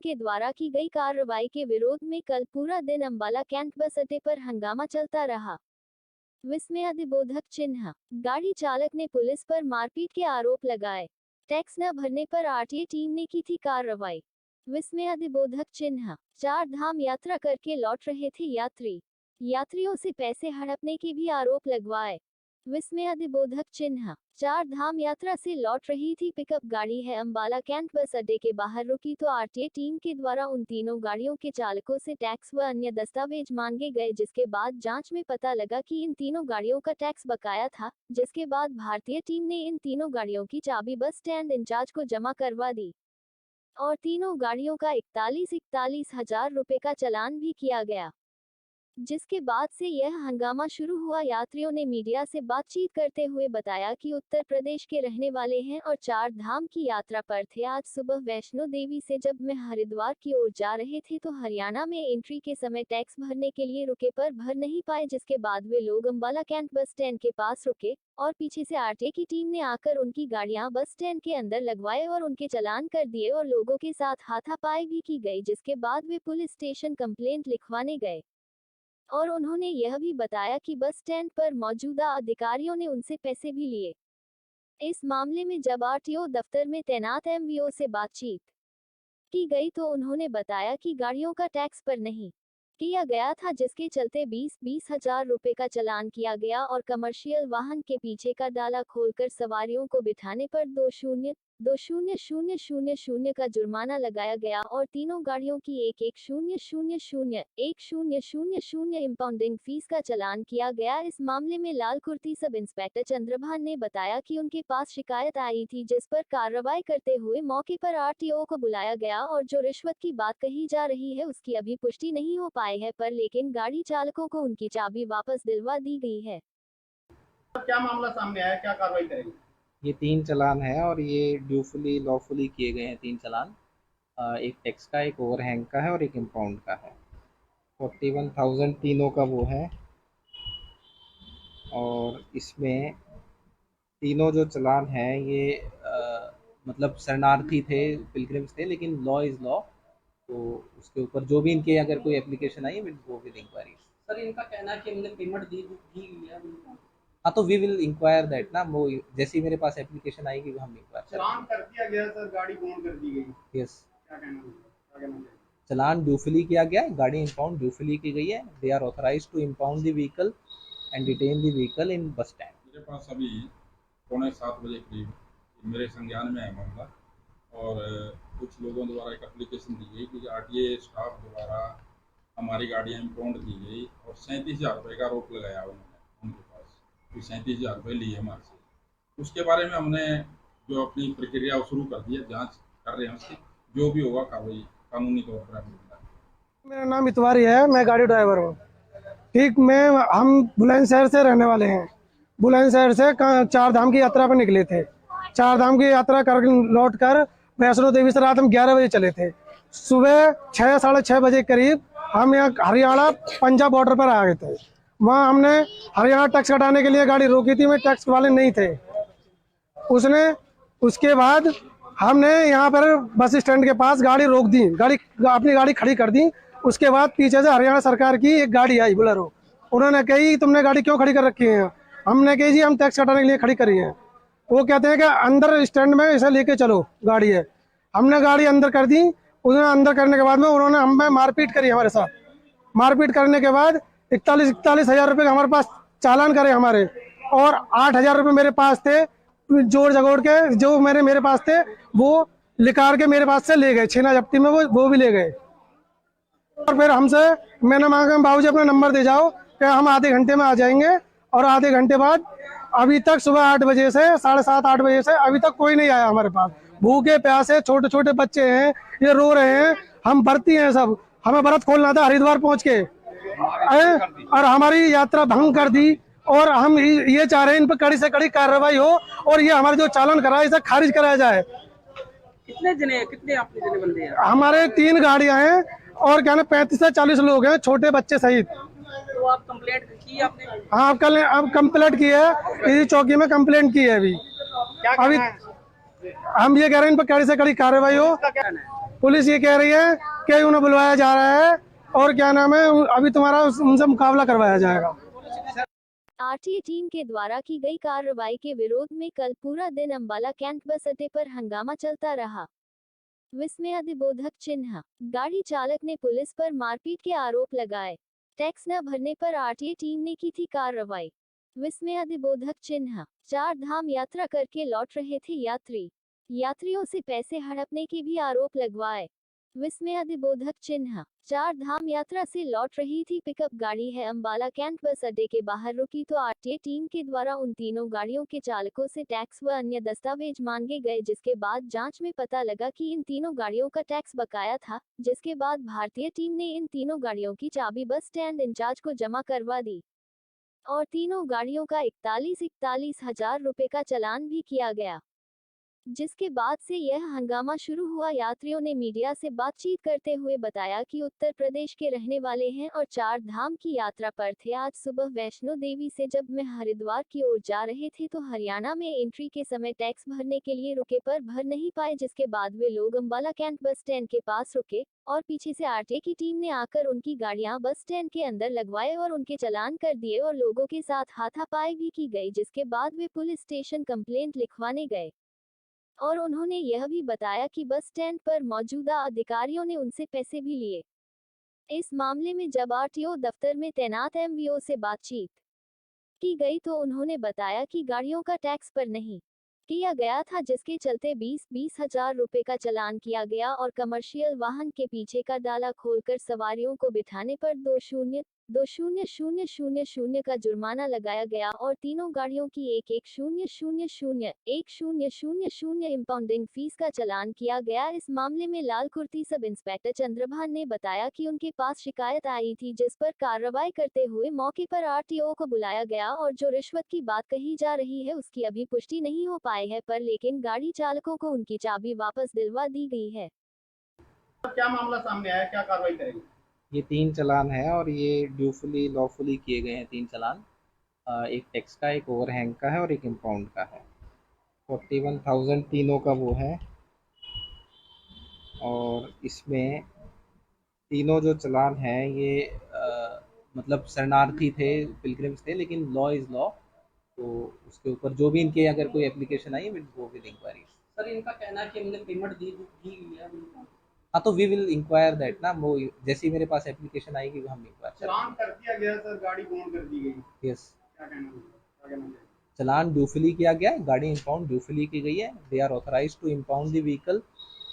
के द्वारा की गई कार्रवाई के विरोध में कल पूरा दिन अंबाला कैंट बस अड्डे पर हंगामा चलता रहा। विस्मयादिबोधक चिन्ह, गाड़ी चालक ने पुलिस पर मारपीट के आरोप लगाए। टैक्स न भरने पर आरटीए टीम ने की थी कार्रवाई। विस्मयादिबोधक चिन्ह, चार धाम यात्रा करके लौट रहे थे यात्रियों से पैसे हड़पने के भी आरोप लगवाए। विस्मयादिबोधक चिन्ह, चार धाम यात्रा से लौट रही थी पिकअप गाड़ी है अंबाला कैंट बस अड्डे के बाहर रुकी तो आरटीए टीम के द्वारा उन तीनों गाड़ियों के चालकों से टैक्स व अन्य दस्तावेज मांगे गए, जिसके बाद जांच में पता लगा कि इन तीनों गाड़ियों का टैक्स बकाया था, जिसके बाद भारतीय टीम ने इन तीनों गाड़ियों की चाबी बस स्टैंड इंचार्ज को जमा करवा दी और तीनों गाड़ियों का 41 हजार रुपए का चालान भी किया गया, जिसके बाद से यह हंगामा शुरू हुआ। यात्रियों ने मीडिया से बातचीत करते हुए बताया कि उत्तर प्रदेश के रहने वाले हैं और चार धाम की यात्रा पर थे। आज सुबह वैष्णो देवी से जब मैं हरिद्वार की ओर जा रहे थे तो हरियाणा में एंट्री के समय टैक्स भरने के लिए रुके पर भर नहीं पाए, जिसके बाद वे लोग अंबाला कैंट बस स्टैंड के पास रुके और पीछे से आरटीए की टीम ने आकर उनकी गाड़ियां बस स्टैंड के अंदर लगवाए और उनके चालान कर दिए और लोगों के साथ हाथापाई भी की गई, जिसके बाद वे पुलिस स्टेशन कंप्लेंट लिखवाने गए और उन्होंने यह भी बताया कि बस स्टैंड पर मौजूदा अधिकारियों ने उनसे पैसे भी लिए। इस मामले में जब आरटीओ दफ्तर में तैनात एमवीओ से बातचीत की गई तो उन्होंने बताया कि गाड़ियों का टैक्स पर नहीं किया गया था, जिसके चलते 20 हजार रुपए का चालान किया गया और कमर्शियल वाहन के पीछे का डाला खोलकर सवारियों को बिठाने पर 20,000 का जुर्माना लगाया गया और तीनों गाड़ियों की 1,000 इंपाउंडिंग फीस का चालान किया गया। इस मामले में लाल कुर्ती सब इंस्पेक्टर चंद्रभान ने बताया कि उनके पास शिकायत आई थी, जिस पर कार्रवाई करते हुए मौके पर आरटीओ को बुलाया गया और जो रिश्वत की बात कही जा रही है उसकी अभी पुष्टि नहीं हो पाई है, पर लेकिन गाड़ी चालकों को उनकी चाबी वापस दिलवा दी गई है। क्या मामला सामने आया, क्या कार्रवाई करेंगे? ये 3 चालान है और ये ड्यूफुली लॉफुली किए गए हैं 3 चालान। एक टैक्स का, एक ओवरहैंग का है और एक इम्पाउंड का है। 41,000 तीनों का वो है और इसमें तीनों जो चालान हैं ये मतलब शरणार्थी थे, पिलग्रिम्स थे, लेकिन लॉ इज़ लॉ, तो उसके ऊपर जो भी इनके अगर कोई application I will go with inquiry. Sir, इनका कहना है कि हमने पेमेंट दी हुई है उनको। हाँ, तो वी विल इंक्वायर दैट ना, वो जैसे ही मेरे पास एप्लीकेशन आएगी वो हम इंक्वायर चालान कर दिया गया सर, गाड़ी बॉन्ड कर दी गई। यस, क्या कहना है? चालान ड्यूफुली किया गया, गाड़ी इंपाउंड ड्यूफुली की गई है। They are authorised to impound the vehicle and detain the vehicle in bus stand. मेरे पास अभी 6:45 बजे करीब मेरे संज्ञान में है मामला और कुछ लोगों द्वारा एक एप्लीकेशन दी गई कि आरटीए स्टाफ द्वारा हमारी गाड़ियाँ इंपाउंड की गई और 37,000 रुपये का आरोप लगाया उन्होंने उनके पास कि 37,000 रुपये लिए हमारे से। उसके बारे में हमने जो अपनी प्रक्रिया शुरू कर दी है, जाँच कर रहे हैं उसकी, जो भी होगा कार्रवाई कानूनी तौर पर। मेरा नाम इतवारी है, मैं गाड़ी ड्राइवर हूँ। ठीक, हम बुलंदशहर से रहने वाले हैं। बुलंदशहर से चार धाम की यात्रा पर निकले थे। चार धाम की यात्रा कर लौट कर वैष्णो देवी से रात हम 11 बजे चले थे। सुबह 6 साढ़े 6 बजे करीब हम यहाँ हरियाणा पंजाब बॉर्डर पर आ गए थे। वहाँ हमने हरियाणा टैक्स कटाने के लिए गाड़ी रोकी थी, में टैक्स वाले नहीं थे। उसके बाद हमने यहाँ पर बस स्टैंड के पास गाड़ी रोक दी, अपनी गाड़ी खड़ी कर दी। उसके बाद पीछे से हरियाणा सरकार की एक गाड़ी आई बोलेरो। उन्होंने कही तुमने गाड़ी क्यों खड़ी कर रखी है? हमने कही जी हम टैक्स कटाने के लिए खड़ी करी है। वो कहते हैं कि अंदर स्टैंड में इसे लेके चलो, गाड़ी है। हमने गाड़ी अंदर कर दी। उन्होंने अंदर करने के बाद में उन्होंने हम पे मारपीट करी हमारे साथ। मारपीट करने के बाद 41 हजार रुपये हमारे पास चालान करे हमारे, और 8 हजार रुपये मेरे पास थे, जोड़ जगोड़ के जो मेरे पास थे वो लिकार के मेरे पास से ले गए। छीना जब्ती में वो भी ले गए। और फिर मैंने मांगा बाबूजी अपना नंबर दे जाओ कि हम आधे घंटे में आ जाएंगे। और आधे घंटे बाद अभी तक सुबह 8 बजे से 7:30 8 बजे से अभी तक कोई नहीं आया हमारे पास। भूखे प्यासे छोटे छोटे बच्चे हैं, ये रो रहे हैं। हम भर्ती हैं सब, हमें व्रत खोलना था हरिद्वार पहुंच के, और हमारी यात्रा भंग कर दी। और हम ये चाह रहे हैं इन पर कड़ी से कड़ी कार्रवाई हो और ये हमारे जो चालान करा है इसे खारिज कराया जाए। कितने आपके जने बंदे हैं? हमारे 3 गाड़ियां हैं और क्या 35 से 40 लोग हैं, छोटे बच्चे सहित। तो आप कंप्लेंट की आपने? हाँ, अब कंप्लेंट की है, इसी चौकी में कंप्लेंट की है। अभी क्या हम ये कह रहे हैं इन पर कड़ी से कड़ी कार्रवाई हो। पुलिस ये कह रही है कि उन्हें बुलवाया जा रहा है और क्या नाम है, अभी तुम्हारा उनसे मुकाबला करवाया जाएगा। आरटीए टीम के द्वारा की गई कार्रवाई के विरोध में कल पूरा दिन अंबाला कैंट बस अड्डे पर हंगामा चलता रहा। विस्मयादिबोधक चिन्ह, गाड़ी चालक ने पुलिस पर मारपीट के आरोप लगाए। टैक्स न भरने पर आरटीए टीम ने की थी कार्रवाई। विस्मयादिबोधक चिन्ह, चार धाम यात्रा करके लौट रहे थे यात्रियों से पैसे हड़पने के भी आरोप लगवाए। विस्मयादिबोधक चिन्ह, चार धाम यात्रा से लौट रही थी पिकअप गाड़ी है अंबाला कैंट बस अड्डे के बाहर रुकी तो आरटीए टीम के द्वारा उन तीनों गाड़ियों के चालकों से टैक्स व अन्य दस्तावेज मांगे गए, जिसके बाद जांच में पता लगा कि इन तीनों गाड़ियों का टैक्स बकाया था, जिसके बाद भारतीय टीम ने इन तीनों गाड़ियों की चाबी बस स्टैंड इंचार्ज को जमा करवा दी और तीनों गाड़ियों का 41 हजार रुपए का चालान भी किया गया, जिसके बाद से यह हंगामा शुरू हुआ। यात्रियों ने मीडिया से बातचीत करते हुए बताया कि उत्तर प्रदेश के रहने वाले हैं और चार धाम की यात्रा पर थे। आज सुबह वैष्णो देवी से जब मैं हरिद्वार की ओर जा रहे थे तो हरियाणा में एंट्री के समय टैक्स भरने के लिए रुके पर भर नहीं पाए, जिसके बाद वे लोग अंबाला कैंट बस स्टैंड के पास रुके और पीछे से आरटीए की टीम ने आकर उनकी गाड़ियां बस स्टैंड के अंदर लगवाए और उनके चालान कर दिए और लोगों के साथ हाथापाई भी की गई, जिसके बाद वे पुलिस स्टेशन कंप्लेंट लिखवाने गए और उन्होंने यह भी बताया कि बस स्टैंड पर मौजूदा अधिकारियों ने उनसे पैसे भी लिए। इस मामले में जब आरटीओ दफ्तर में तैनात एमवीओ से बातचीत की गई तो उन्होंने बताया कि गाड़ियों का टैक्स पर नहीं किया गया था, जिसके चलते 20 हजार रुपए का चालान किया गया और कमर्शियल वाहन के पीछे का डाला खोलकर सवारियों को बिठाने पर 20,000 का जुर्माना लगाया गया और तीनों गाड़ियों की 1,000 इंपाउंडिंग फीस का चालान किया गया। इस मामले में लाल कुर्ती सब इंस्पेक्टर चंद्रभान ने बताया कि उनके पास शिकायत आई थी, जिस पर कार्रवाई करते हुए मौके पर आरटीओ को बुलाया गया और जो रिश्वत की बात कही जा रही है उसकी अभी पुष्टि नहीं हो पाई है, पर लेकिन गाड़ी चालकों को उनकी चाबी वापस दिलवा दी गई है। क्या मामला सामने आया, क्या कार्रवाई करेंगे? ये 3 चालान है और ये ड्यूफुली लॉफुली किए गए हैं 3 चालान। एक टैक्स का, एक ओवरहैंग का है और एक इम्पाउंड का है। 41,000 तीनों का वो है और इसमें तीनों जो चालान हैं ये मतलब शरणार्थी थे, पिलग्रिम्स थे, लेकिन लॉ इज़ लॉ, तो उसके ऊपर जो भी इनके अगर कोई application I will go with inquiry. Sir, इनका कहना है कि हमने पेमेंट दी हुई है उनको। हाँ, तो वी विल इंक्वायर दैट ना, वो जैसे ही मेरे पास एप्लीकेशन आएगी वो हम इंक्वायर चालान कर दिया गया सर, गाड़ी बॉन्ड कर दी गई। यस, क्या कहना है? चालान ड्यूफुली किया गया है, गाड़ी इंपाउंड ड्यूफुली की गई है। They are authorised to impound the vehicle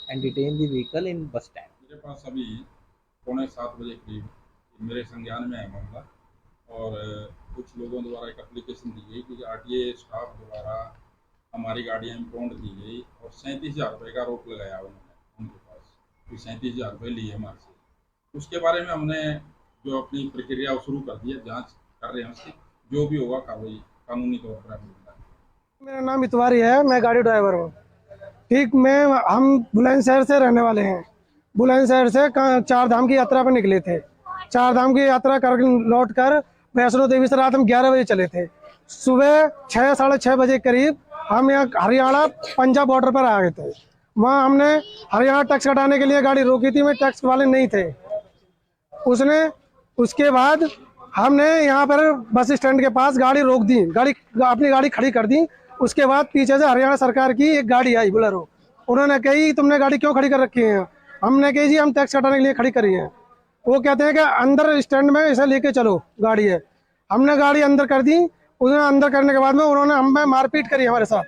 and detain the vehicle in bus stand. मेरे पास अभी 6:45 बजे करीब मेरे संज्ञान में है मामला और कुछ लोगों द्वारा एक एप्लीकेशन दी गई कि आरटीए स्टाफ द्वारा हमारी गाड़ियाँ इंपाउंड की गई और 37,000 रुपये का आरोप लगाया उन्होंने उनके पास, कि 37,000 रुपये लिए हमारे से। उसके बारे में हमने जो अपनी प्रक्रिया शुरू कर दी है, जाँच कर रहे हैं उसकी, जो भी होगा कार्रवाई कानूनी तौर पर होगा। मेरा नाम इतवारी है, मैं गाड़ी ड्राइवर हूँ। ठीक, हम बुलंदशहर से रहने वाले हैं। बुलंदशहर से चार धाम की यात्रा पर निकले थे। चार धाम की यात्रा कर लौट कर वैष्णो देवी से रात हम 11 बजे चले थे। सुबह 6 साढ़े 6 बजे करीब हम यहाँ हरियाणा पंजाब बॉर्डर पर आ गए थे। वहाँ हमने हरियाणा टैक्स कटाने के लिए गाड़ी रोकी थी, में टैक्स वाले नहीं थे। उसके बाद हमने यहाँ पर बस स्टैंड के पास गाड़ी रोक दी, अपनी गाड़ी खड़ी कर दी। उसके बाद पीछे से हरियाणा सरकार की एक गाड़ी आई बोलेरो। उन्होंने कही तुमने गाड़ी क्यों खड़ी कर रखी है? हमने कही जी हम टैक्स कटाने के लिए खड़ी करी है। वो कहते हैं कि अंदर स्टैंड में इसे लेके चलो, गाड़ी है। हमने गाड़ी अंदर कर दी। उन्होंने अंदर करने के बाद में उन्होंने हम पे मारपीट करी हमारे साथ।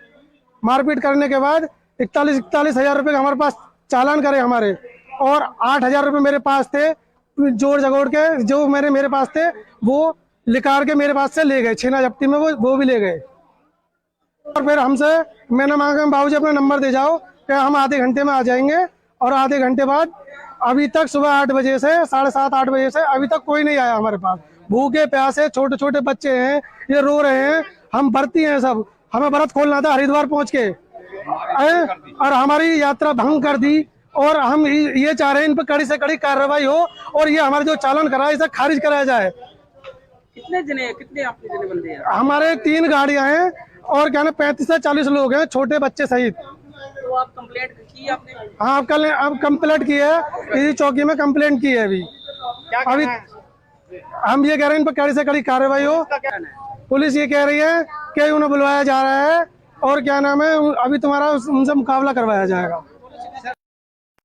मारपीट करने के बाद 41 हजार रुपये हमारे पास चालान करे हमारे, और 8 हजार रुपये मेरे पास थे, जोड़ जगोड़ के जो मेरे पास थे वो लिकार के मेरे पास से ले गए। छीना जब्ती में वो भी ले गए। और फिर मैंने मांगा बाबूजी अपना नंबर दे जाओ कि हम आधे घंटे में आ जाएंगे। और आधे घंटे बाद अभी तक सुबह 8 बजे से 7:30 8 बजे से अभी तक कोई नहीं आया हमारे पास। भूखे प्यासे छोटे छोटे बच्चे हैं, ये रो रहे हैं। हम भर्ती हैं सब, हमें व्रत खोलना था हरिद्वार पहुंच के, और हमारी यात्रा भंग कर दी। और हम ये चाह रहे हैं इन पर कड़ी से कड़ी कार्रवाई हो और ये हमारे जो चालान करा है इसे खारिज कराया जाए। कितने आपके जने बंदे हैं? हमारे 3 गाड़ियां हैं और क्या ना 35 से 40 लोग हैं, छोटे बच्चे सहित। तो आप कंप्लेंट की आपने? हाँ अब कंप्लेंट की है, इसी चौकी में कंप्लेंट की है। अभी क्या अभी कहना है? हम ये कह रहे हैं इन पर कड़ी से कड़ी कार्रवाई हो। क्या कहना है? पुलिस ये कह रही है कि उन्हें बुलवाया जा रहा है और क्या नाम है, अभी तुम्हारा उनसे मुकाबला करवाया जाएगा।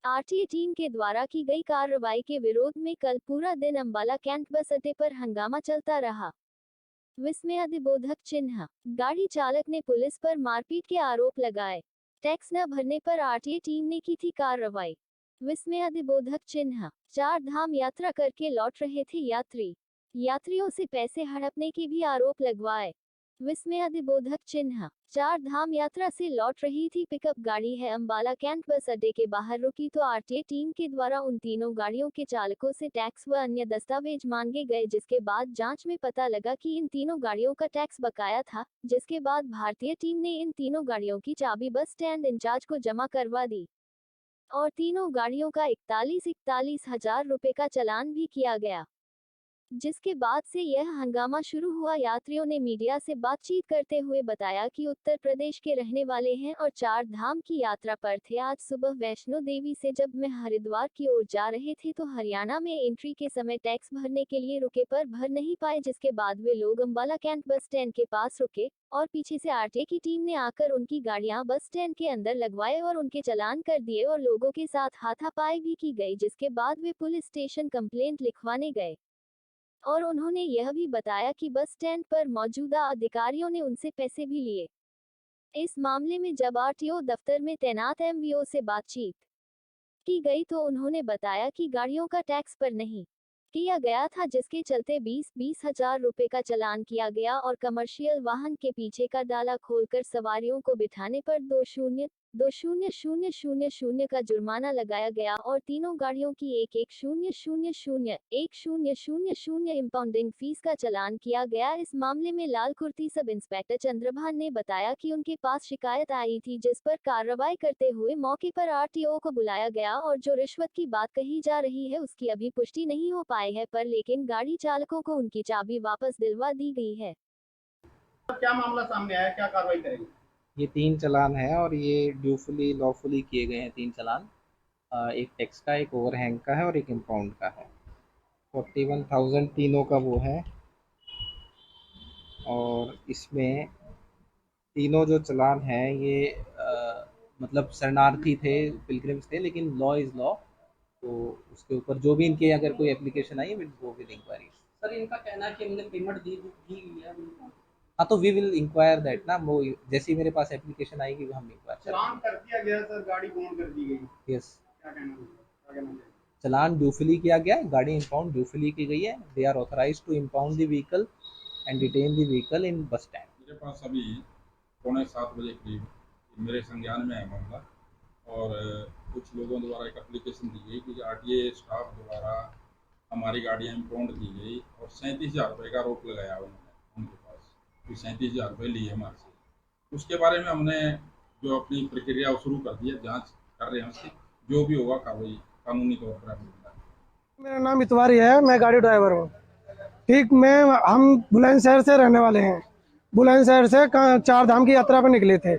आरटीए टीम के द्वारा की गई कार्रवाई के विरोध में कल पूरा दिन अंबाला कैंट बस अड्डे पर हंगामा चलता रहा। विस्मयादिबोधक चिन्ह, गाड़ी चालक ने पुलिस पर मारपीट के आरोप लगाए। टैक्स न भरने पर आरटीए टीम ने की थी कार्रवाई। विस्मयादिबोधक चिन्ह, चार धाम यात्रा करके लौट रहे थे यात्रियों से पैसे हड़पने के भी आरोप लगवाए। विस्मयादिबोधक चिन्ह, चार धाम यात्रा से लौट रही थी पिकअप गाड़ी है अंबाला कैंट बस अड्डे के बाहर रुकी तो आरटीए टीम के द्वारा उन तीनों गाड़ियों के चालकों से टैक्स व अन्य दस्तावेज मांगे गए, जिसके बाद जांच में पता लगा कि इन तीनों गाड़ियों का टैक्स बकाया था, जिसके बाद भारतीय टीम ने इन तीनों गाड़ियों की चाबी बस स्टैंड इंचार्ज को जमा करवा दी और तीनों गाड़ियों का 41 हजार रुपए का चालान भी किया गया, जिसके बाद से यह हंगामा शुरू हुआ। यात्रियों ने मीडिया से बातचीत करते हुए बताया कि उत्तर प्रदेश के रहने वाले हैं और चार धाम की यात्रा पर थे। आज सुबह वैष्णो देवी से जब मैं हरिद्वार की ओर जा रहे थे तो हरियाणा में एंट्री के समय टैक्स भरने के लिए रुके पर भर नहीं पाए, जिसके बाद वे लोग अंबाला कैंट बस स्टैंड के पास रुके और पीछे से आरटीए की टीम ने आकर उनकी गाड़ियां बस स्टैंड के अंदर लगवाए और उनके चालान कर दिए और लोगों के साथ हाथापाई भी की गई, जिसके बाद वे पुलिस स्टेशन कंप्लेंट लिखवाने गए और उन्होंने यह भी बताया कि बस स्टैंड पर मौजूदा अधिकारियों ने उनसे पैसे भी लिए। इस मामले में जब आरटीओ दफ्तर में तैनात एमवीओ से बातचीत की गई तो उन्होंने बताया कि गाड़ियों का टैक्स पर नहीं किया गया था, जिसके चलते 20 हजार रुपए का चालान किया गया और कमर्शियल वाहन के पीछे का डाला खोलकर सवारियों को बिठाने पर 20,000 का जुर्माना लगाया गया और तीनों गाड़ियों की 1,000 इंपाउंडिंग फीस का चालान किया गया। इस मामले में लाल कुर्ती सब इंस्पेक्टर चंद्रभान ने बताया कि उनके पास शिकायत आई थी, जिस पर कार्रवाई करते हुए मौके पर आरटीओ को बुलाया गया और जो रिश्वत की बात कही जा रही है उसकी अभी पुष्टि नहीं हो पाई है, पर लेकिन गाड़ी चालकों को उनकी चाबी वापस दिलवा दी गई है। क्या मामला सामने आया, क्या कार्रवाई करेंगे? ये 3 चालान हैं और ये ड्यूफुली लॉफुली किए गए हैं 3 चालान। एक टैक्स का, एक ओवरहैंग का है और एक इम्पाउंड का है। 41,000 तीनों का वो है और इसमें तीनों जो चालान हैं ये मतलब शरणार्थी थे, पिलग्रिम्स थे, लेकिन लॉ इज़ लॉ, तो उसके ऊपर जो भी इनके अगर कोई application I will go with inquiry. Sir इनका कहना है कि हमने पेमेंट दी हुई है उनको। हाँ, तो वी विल इंक्वायर दैट ना, वो जैसे ही मेरे पास एप्लीकेशन आएगी वो हम इंक्वायर चालान कर दिया गया सर, गाड़ी बॉन्ड कर दी गई। यस, क्या कहना है? चालान ड्यूफुली किया गया, गाड़ी इंपाउंड ड्यूफुली की गई है। They are authorised to impound the vehicle and detain the vehicle in bus stand. मेरे पास अभी 6:45 बजे करीब मेरे संज्ञान में है मामला और कुछ लोगों द्वारा एक एप्लीकेशन दी गई कि आरटीए स्टाफ द्वारा हमारी गाड़ियाँ इम्पाउंड की गई और 37,000 रुपये का आरोप लगाया उन्होंने उनके पास, कि 37,000 रुपये लिए हमारे से। उसके बारे में हमने जो अपनी प्रक्रिया शुरू कर दी है, जाँच कर रहे हैं उसकी, जो भी होगा कार्रवाई कानूनी तौर पर। मेरा नाम इतवारी है, मैं गाड़ी ड्राइवर हूँ। ठीक, हम बुलंदशहर से रहने वाले हैं। बुलंदशहर से चार धाम की यात्रा पर निकले थे।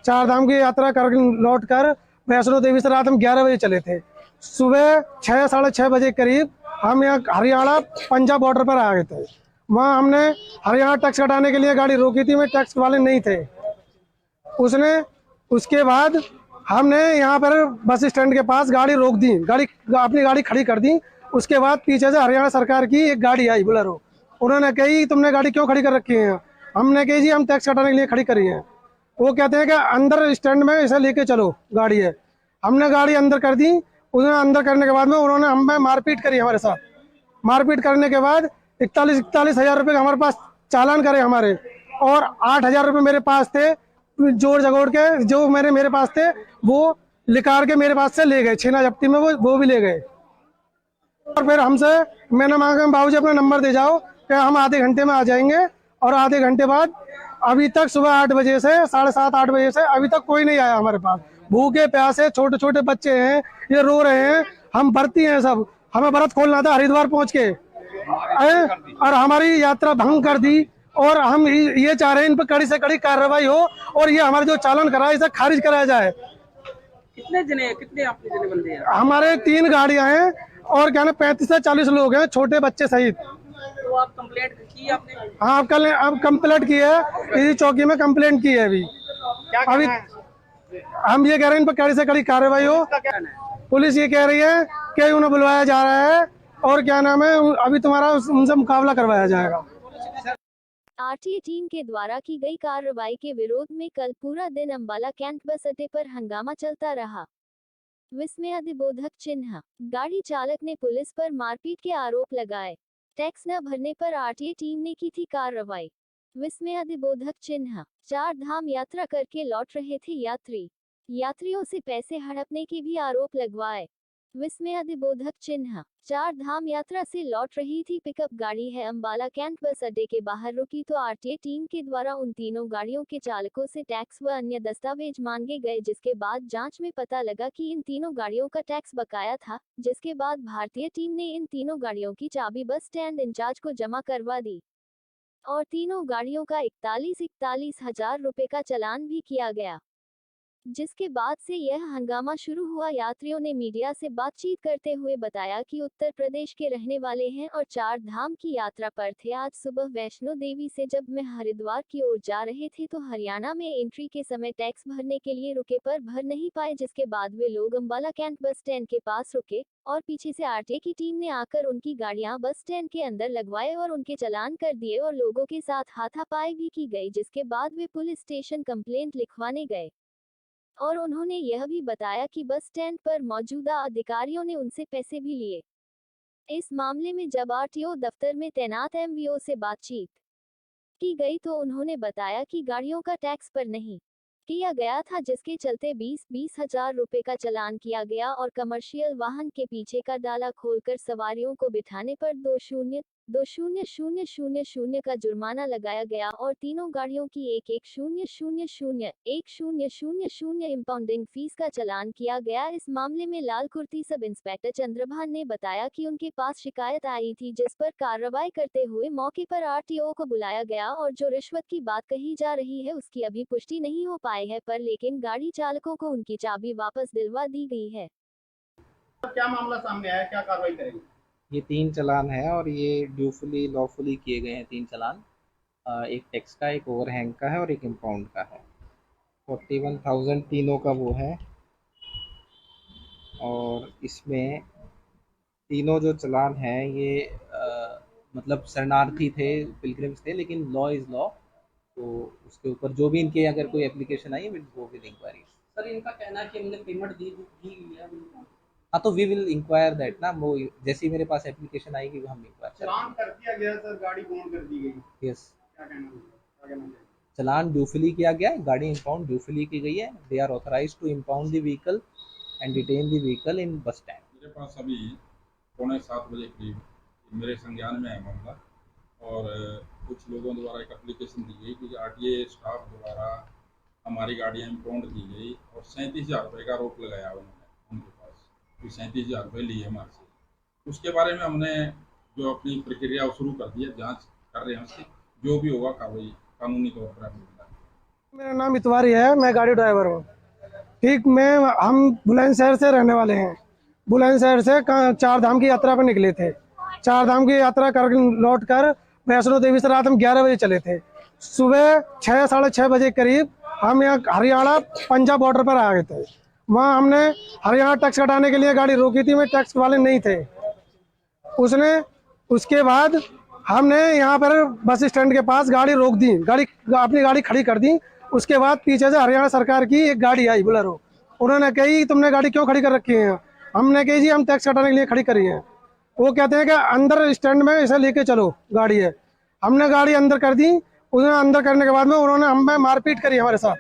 चार धाम की यात्रा कर लौट कर वैष्णो देवी से रात हम 11 बजे चले थे। सुबह 6 साढ़े 6 बजे करीब हम यहाँ हरियाणा पंजाब बॉर्डर पर आ गए थे। वहाँ हमने हरियाणा टैक्स कटाने के लिए गाड़ी रोकी थी, में टैक्स वाले नहीं थे। उसके बाद हमने यहाँ पर बस स्टैंड के पास गाड़ी रोक दी, अपनी गाड़ी खड़ी कर दी। उसके बाद पीछे से हरियाणा सरकार की एक गाड़ी आई बोलेरो। उन्होंने कही तुमने गाड़ी क्यों खड़ी कर रखी है? हमने कही जी हम टैक्स कटाने के लिए खड़ी करी है। वो कहते हैं कि अंदर स्टैंड में इसे लेके चलो, गाड़ी है। हमने गाड़ी अंदर कर दी। उन्होंने अंदर करने के बाद में उन्होंने हम पे मारपीट करी हमारे साथ। मारपीट करने के बाद 41 हजार रुपये हमारे पास चालान करे हमारे, और 8 हजार रुपये मेरे पास थे, जोड़ जगोड़ के जो मेरे पास थे वो लिकार के मेरे पास से ले गए। छीना जब्ती में वो भी ले गए। और फिर मैंने मांगा बाबूजी अपना नंबर दे जाओ कि हम आधे घंटे में आ जाएंगे। और आधे घंटे बाद अभी तक सुबह 8 बजे से 7:30 8 बजे से अभी तक कोई नहीं आया हमारे पास। भूखे प्यासे छोटे छोटे बच्चे हैं, ये रो रहे हैं। हम भर्ती हैं सब, हमें व्रत खोलना था हरिद्वार पहुंच के, और हमारी यात्रा भंग कर दी। और हम ये चाह रहे हैं इन पर कड़ी से कड़ी कार्रवाई हो और ये हमारे जो चालान कराए इसे खारिज कराया जाए। कितने आपके जने बंदे हैं? हमारे 3 गाड़ियां हैं और क्या ना 35 से 40 लोग हैं, छोटे बच्चे सहित। तो आप कंप्लेंट की आपने? हाँ, अब कंप्लेंट की है, इसी चौकी में कंप्लेंट की है। अभी क्या अभी कहना है? हम ये कह रहे हैं इन पर कड़ी से कड़ी कार्रवाई हो। क्या कहना है? पुलिस ये कह रही है कि उन्हें बुलवाया जा रहा है और क्या नाम है, अभी तुम्हारा उनसे मुकाबला करवाया जाएगा। आरटीए टीम के द्वारा की गई कार्रवाई के विरोध में कल पूरा दिन अंबाला कैंट बस अड्डे पर हंगामा चलता रहा। विस्मयादिबोधक चिन्ह, गाड़ी चालक ने पुलिस पर मारपीट के आरोप लगाए। टैक्स न भरने पर आरटीए टीम ने की थी कार्रवाई। विस्मयादिबोधक चिन्ह, 4 धाम यात्रा करके लौट रहे थे यात्रियों से पैसे हड़पने के भी आरोप लगवाए। विस्मयादिबोधक चिन्ह, 4 धाम यात्रा से लौट रही थी पिकअप गाड़ी है अंबाला कैंट बस अड्डे के बाहर रुकी तो आरटीए टीम के द्वारा उन तीनों गाड़ियों के चालकों से टैक्स व अन्य दस्तावेज मांगे गए, जिसके बाद जांच में पता लगा कि इन तीनों गाड़ियों का टैक्स बकाया था, जिसके बाद भारतीय टीम ने इन तीनों गाड़ियों की चाबी बस स्टैंड इंचार्ज को जमा करवा दी और तीनों गाड़ियों का 41 हजार रुपए का चालान भी किया गया, जिसके बाद से यह हंगामा शुरू हुआ। यात्रियों ने मीडिया से बातचीत करते हुए बताया कि उत्तर प्रदेश के रहने वाले हैं और 4 धाम की यात्रा पर थे। आज सुबह वैष्णो देवी से जब मैं हरिद्वार की ओर जा रहे थे तो हरियाणा में एंट्री के समय टैक्स भरने के लिए रुके पर भर नहीं पाए, जिसके बाद वे लोग अंबाला कैंट बस स्टैंड के पास रुके और पीछे से आरटीए की टीम ने आकर उनकी गाड़ियां बस स्टैंड के अंदर लगवाए और उनके चालान कर दिए और लोगों के साथ हाथापाई भी की गई, जिसके बाद वे पुलिस स्टेशन कंप्लेंट लिखवाने गए और उन्होंने यह भी बताया कि बस स्टैंड पर मौजूदा अधिकारियों ने उनसे पैसे भी लिए। इस मामले में जब आरटीओ दफ्तर में तैनात एमवीओ से बातचीत की गई तो उन्होंने बताया कि गाड़ियों का टैक्स पर नहीं किया गया था, जिसके चलते 20 हजार रुपए का चालान किया गया और कमर्शियल वाहन के पीछे का डाला खोलकर सवारियों को बिठाने पर 20,000 का जुर्माना लगाया गया और तीनों गाड़ियों की 1,000 इंपाउंडिंग फीस का चालान किया गया। इस मामले में लाल कुर्ती सब इंस्पेक्टर चंद्रभान ने बताया कि उनके पास शिकायत आई थी, जिस पर कार्रवाई करते हुए मौके पर आरटीओ को बुलाया गया और जो रिश्वत की बात कही जा रही है उसकी अभी पुष्टि नहीं हो पाई है, पर लेकिन गाड़ी चालकों को उनकी चाबी वापस दिलवा दी गई है। क्या मामला सामने आया, क्या कार्रवाई करेंगे? ये 3 चालान है और ये ड्यूफुली लॉफुली किए गए हैं 3 चालान। एक टैक्स का, एक ओवरहैंग का है और एक इम्पाउंड का है। 41,000 तीनों का वो है और इसमें तीनों जो चालान हैं ये मतलब शरणार्थी थे, पिलग्रिम्स थे, लेकिन लॉ इज़ लॉ, तो उसके ऊपर जो भी इनके अगर कोई application I will go with inquiry. Sir, इनका कहना है कि हमने पेमेंट दी हुई है उनको। हाँ, तो वी विल इंक्वायर दैट ना, वो जैसे ही मेरे पास एप्लीकेशन आएगी वो हम इंक्वायर चालान कर दिया गया सर, गाड़ी बॉन्ड कर दी गई। यस, क्या कहना है? चालान ड्यूफुली किया गया है, गाड़ी इंपाउंड ड्यूफुली की गई है। They are authorised to impound the vehicle and detain the vehicle in bus stand. मेरे पास अभी 6:45 बजे करीब मेरे संज्ञान में है मामला और कुछ लोगों द्वारा एक एप्लीकेशन दी गई कि आरटीए स्टाफ द्वारा हमारी गाड़ियाँ इंपाउंड की गई और 37,000 रुपये का आरोप लगाया उन्होंने उनके पास, कि 37,000 रुपये लिए हमारे से। उसके बारे में हमने जो अपनी प्रक्रिया शुरू कर दी है, जाँच कर रहे हैं उसकी, जो भी होगा कार्रवाई कानूनी तौर पर हम। मेरा नाम इतवारी है, मैं गाड़ी ड्राइवर हूँ। ठीक, हम बुलंदशहर से रहने वाले हैं। बुलंदशहर से 4 धाम की यात्रा पर निकले थे। 4 धाम की यात्रा कर लौट कर वैष्णो देवी से रात हम 11 बजे चले थे। सुबह 6 साढ़े 6 बजे करीब हम यहाँ हरियाणा पंजाब बॉर्डर पर आ गए थे। वहाँ हमने हरियाणा टैक्स कटाने के लिए गाड़ी रोकी थी, में टैक्स वाले नहीं थे। उसके बाद हमने यहाँ पर बस स्टैंड के पास गाड़ी रोक दी, अपनी गाड़ी खड़ी कर दी। उसके बाद पीछे से हरियाणा सरकार की एक गाड़ी आई बोलेरो। उन्होंने कही तुमने गाड़ी क्यों खड़ी कर रखी है? हमने कही जी हम टैक्स कटाने के लिए खड़ी करी है। वो कहते हैं कि अंदर स्टैंड में इसे लेके चलो, गाड़ी है। हमने गाड़ी अंदर कर दी। उन्होंने अंदर करने के बाद में उन्होंने हम पे मारपीट करी हमारे साथ।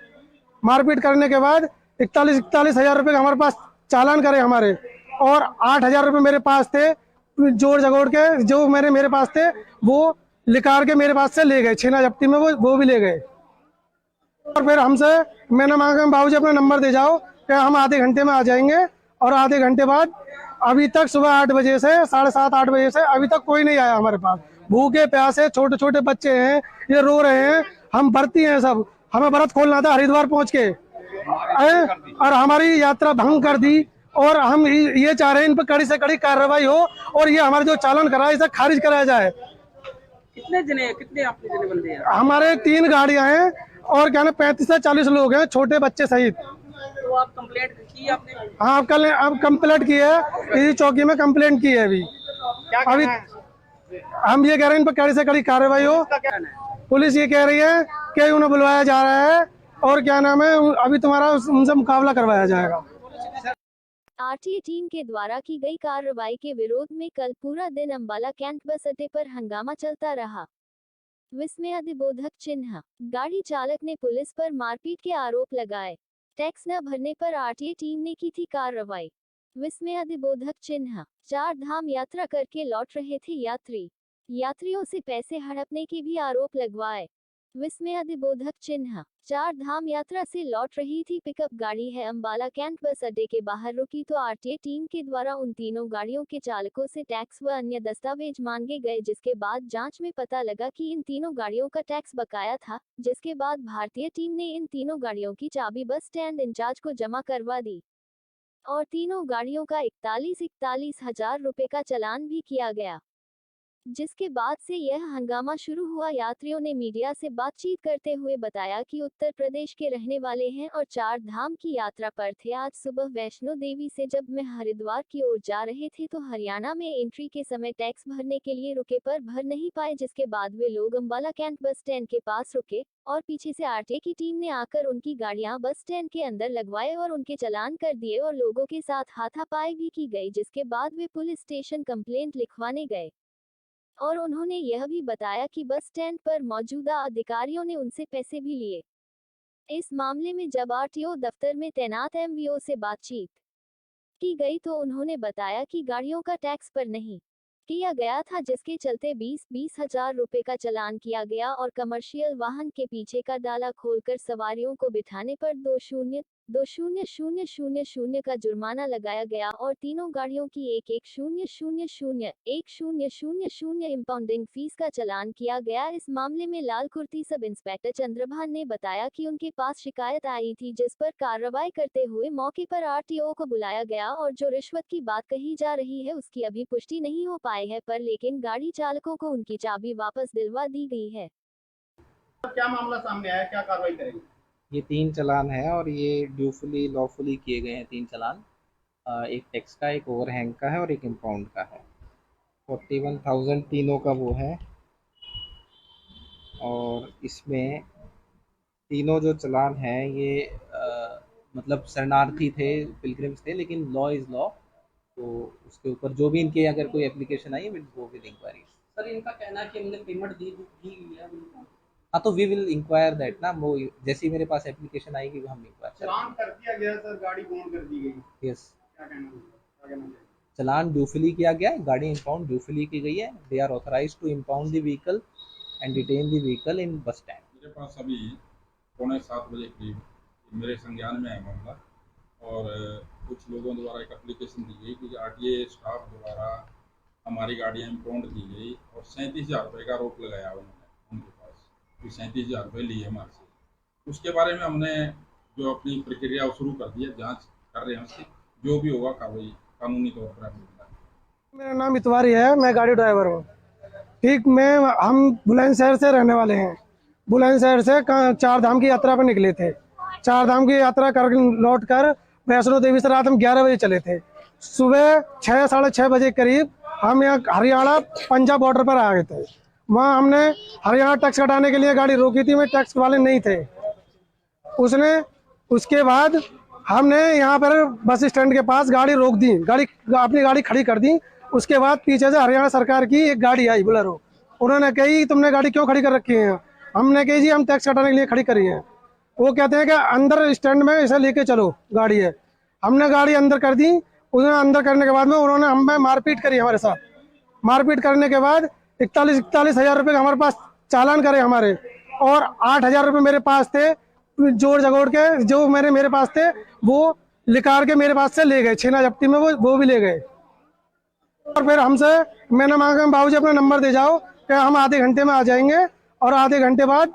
मारपीट करने के बाद 41 हजार रुपये हमारे पास चालान करे हमारे, और 8 हजार रुपये मेरे पास थे, जोड़ जगोड़ के जो मेरे पास थे वो लिकार के मेरे पास से ले गए। छीना जब्ती में वो भी ले गए। और फिर मैंने मांगा बाबूजी अपना नंबर दे जाओ कि हम आधे घंटे में आ जाएंगे। और आधे घंटे बाद अभी तक सुबह 8 बजे से 7:30 8 बजे से अभी तक कोई नहीं आया हमारे पास। भूखे प्यासे छोटे छोटे बच्चे हैं, ये रो रहे हैं। हम भर्ती हैं सब, हमें व्रत खोलना था हरिद्वार पहुंच के। और हमारी यात्रा भंग कर दी। और हम ये चाह रहे हैं इन पर कड़ी से कड़ी कार्रवाई हो और ये हमारे जो चालान करा है इसे खारिज कराया जाए। कितने आपके जने बंदे हैं? हमारे 3 गाड़ियां हैं और क्या ना 35 से 40 लोग हैं, छोटे बच्चे सहित। तो आप कंप्लेंट की आपने? हाँ, कल अब कंप्लेंट की है, इसी चौकी में कंप्लेंट की है। अभी हम ये कह रहे हैं इन पर कड़ी से कड़ी कार्रवाई हो। पुलिस ये कह रही है कि उन्हें बुलवाया जा रहा है और क्या नाम है, अभी तुम्हारा उनसे मुकाबला करवाया जाएगा। आरटीए टीम के द्वारा की गई कार्रवाई के विरोध में कल पूरा दिन अंबाला कैंट बस अड्डे पर हंगामा चलता रहा। विस्मयादिबोधक चिन्ह, गाड़ी चालक ने पुलिस पर मारपीट के आरोप लगाए। टैक्स न भरने पर आरटीए टीम ने की थी कार्रवाई। विस्मयादिबोधक चिन्ह, 4 धाम यात्रा करके लौट रहे थे यात्रियों से पैसे हड़पने के भी आरोप लगवाए। विस्मयादिबोधक चिन्ह, 4 धाम यात्रा से लौट रही थी पिकअप गाड़ी है अंबाला कैंट बस अड्डे के बाहर रुकी तो आरटीए टीम के द्वारा उन तीनों गाड़ियों के चालकों से टैक्स व अन्य दस्तावेज मांगे गए, जिसके बाद जांच में पता लगा कि इन तीनों गाड़ियों का टैक्स बकाया था, जिसके बाद भारतीय टीम ने इन तीनों गाड़ियों की चाबी बस स्टैंड इंचार्ज को जमा करवा दी और तीनों गाड़ियों का 41 हजार रुपए का चालान भी किया गया, जिसके बाद से यह हंगामा शुरू हुआ। यात्रियों ने मीडिया से बातचीत करते हुए बताया कि उत्तर प्रदेश के रहने वाले हैं और 4 धाम की यात्रा पर थे। आज सुबह वैष्णो देवी से जब मैं हरिद्वार की ओर जा रहे थे तो हरियाणा में एंट्री के समय टैक्स भरने के लिए रुके पर भर नहीं पाए, जिसके बाद वे लोग अंबाला कैंट बस स्टैंड के पास रुके और पीछे से आरटीए की टीम ने आकर उनकी गाड़ियां बस स्टैंड के अंदर लगवाए और उनके चालान कर दिए और लोगों के साथ हाथापाई भी की गई, जिसके बाद वे पुलिस स्टेशन कंप्लेंट लिखवाने गए और उन्होंने यह भी बताया कि बस स्टैंड पर मौजूदा अधिकारियों ने उनसे पैसे भी लिए। इस मामले में जब आरटीओ दफ्तर में तैनात एमवीओ से बातचीत की गई तो उन्होंने बताया कि गाड़ियों का टैक्स पर नहीं किया गया था, जिसके चलते 20 हजार रुपए का चालान किया गया और कमर्शियल वाहन के पीछे का डाला खोलकर सवारियों को बिठाने पर 20,000 का जुर्माना लगाया गया और तीनों गाड़ियों की 1,000 इंपाउंडिंग फीस का चालान किया गया। इस मामले में लाल कुर्ती सब इंस्पेक्टर चंद्रभान ने बताया कि उनके पास शिकायत आई थी, जिस पर कार्रवाई करते हुए मौके पर आरटीओ को बुलाया गया और जो रिश्वत की बात कही जा रही है उसकी अभी पुष्टि नहीं हो पाई है, पर लेकिन गाड़ी चालकों को उनकी चाबी वापस दिलवा दी गई है। क्या मामला सामने आया, क्या कार्रवाई करेंगे? ये 3 चालान है और ये ड्यूफुली लॉफुली किए गए हैं 3 चालान। एक टैक्स का, एक ओवरहैंग का है और एक इम्पाउंड का है। 41,000 तीनों का वो है और इसमें तीनों जो चालान हैं ये मतलब शरणार्थी थे, पिलग्रिम्स थे, लेकिन लॉ इज़ लॉ, तो उसके ऊपर जो भी इनके अगर कोई application I will go with inquiry. Sir, इनका कहना है कि हमने पेमेंट दी हुई है उनको। हाँ, तो वी विल इंक्वायर दैट ना, वो जैसे ही मेरे पास एप्लीकेशन आएगी वो हम इंक्वायर चालान कर दिया गया सर, गाड़ी बॉन्ड कर दी गई। यस, क्या कहना है? चालान ड्यूफुली किया गया है, गाड़ी इंपाउंड ड्यूफुली की गई है। They are authorised to impound the vehicle and detain the vehicle in bus stand. मेरे पास अभी 6:45 बजे करीब मेरे संज्ञान में है मामला और कुछ लोगों द्वारा एक एप्लीकेशन दी गई कि आरटीए स्टाफ द्वारा हमारी गाड़ियाँ इंपाउंड की गई और 37,000 रुपये का आरोप लगाया उन्होंने उनके पास कि 37,000 रुपये लिए हमारे से। उसके बारे में हमने जो अपनी प्रक्रिया शुरू कर दी है, जाँच कर रहे हैं उसकी, जो भी होगा कार्रवाई कानूनी तौर पर हम। मेरा नाम इतवारी है, मैं गाड़ी ड्राइवर हूँ। ठीक, हम बुलंदशहर से रहने वाले हैं। बुलंदशहर से 4 धाम की यात्रा पर निकले थे। 4 धाम की यात्रा कर लौट कर वैष्णो देवी से रात हम 11 बजे चले थे। सुबह 6 साढ़े 6 बजे करीब हम यहाँ हरियाणा पंजाब बॉर्डर पर आ गए थे। वहाँ हमने हरियाणा टैक्स कटाने के लिए गाड़ी रोकी थी, में टैक्स वाले नहीं थे। उसके बाद हमने यहाँ पर बस स्टैंड के पास गाड़ी रोक दी, अपनी गाड़ी खड़ी कर दी। उसके बाद पीछे से हरियाणा सरकार की एक गाड़ी आई बोलेरो। उन्होंने कही तुमने गाड़ी क्यों खड़ी कर रखी है? हमने कही जी हम टैक्स कटाने के लिए खड़ी करी है। वो कहते हैं कि अंदर स्टैंड में इसे लेके चलो, गाड़ी है। हमने गाड़ी अंदर कर दी। उन्होंने अंदर करने के बाद में उन्होंने हम पे मारपीट करी हमारे साथ। मारपीट करने के बाद 41 हजार रुपये हमारे पास चालान करे हमारे, और 8 हजार रुपये मेरे पास थे, जोड़ जगोड़ के जो मेरे पास थे वो लिकार के मेरे पास से ले गए। छीना जब्ती में वो भी ले गए। और फिर हमसे मैंने मांगा बाबूजी अपना नंबर दे जाओ कि हम आधे घंटे में आ जाएंगे और आधे घंटे बाद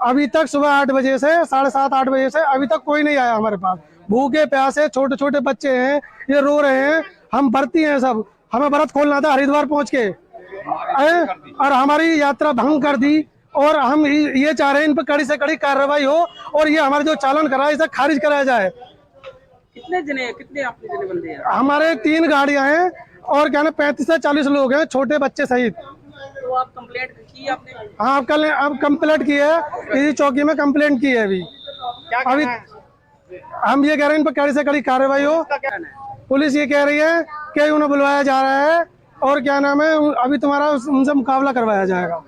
अभी तक सुबह 8 बजे से 7:30-8 बजे से अभी तक कोई नहीं आया हमारे पास। भूखे प्यासे छोटे छोटे बच्चे हैं, ये रो रहे हैं, हम भर्ती हैं सब, हमें व्रत खोलना था हरिद्वार पहुंच के और हमारी यात्रा भंग कर दी। और हम ये चाह रहे हैं इन पर कड़ी से कड़ी कार्रवाई हो और ये हमारे जो चालान करा है इसे खारिज कराया जाए। कितने आपके जने बंदे हैं? हमारे 3 गाड़ियां हैं और क्या ना 35 से 40 लोग हैं, छोटे बच्चे सहित। तो आप कंप्लेंट की आपने? हाँ, कल अब कंप्लेंट की है, इसी चौकी में कंप्लेंट की है। अभी हम ये कह रहे हैं इन पर कड़ी से कड़ी कार्रवाई हो। पुलिस ये कह रही है कि उन्हें बुलवाया जा रहा है और क्या नाम है, अभी तुम्हारा उनसे मुकाबला करवाया जाएगा।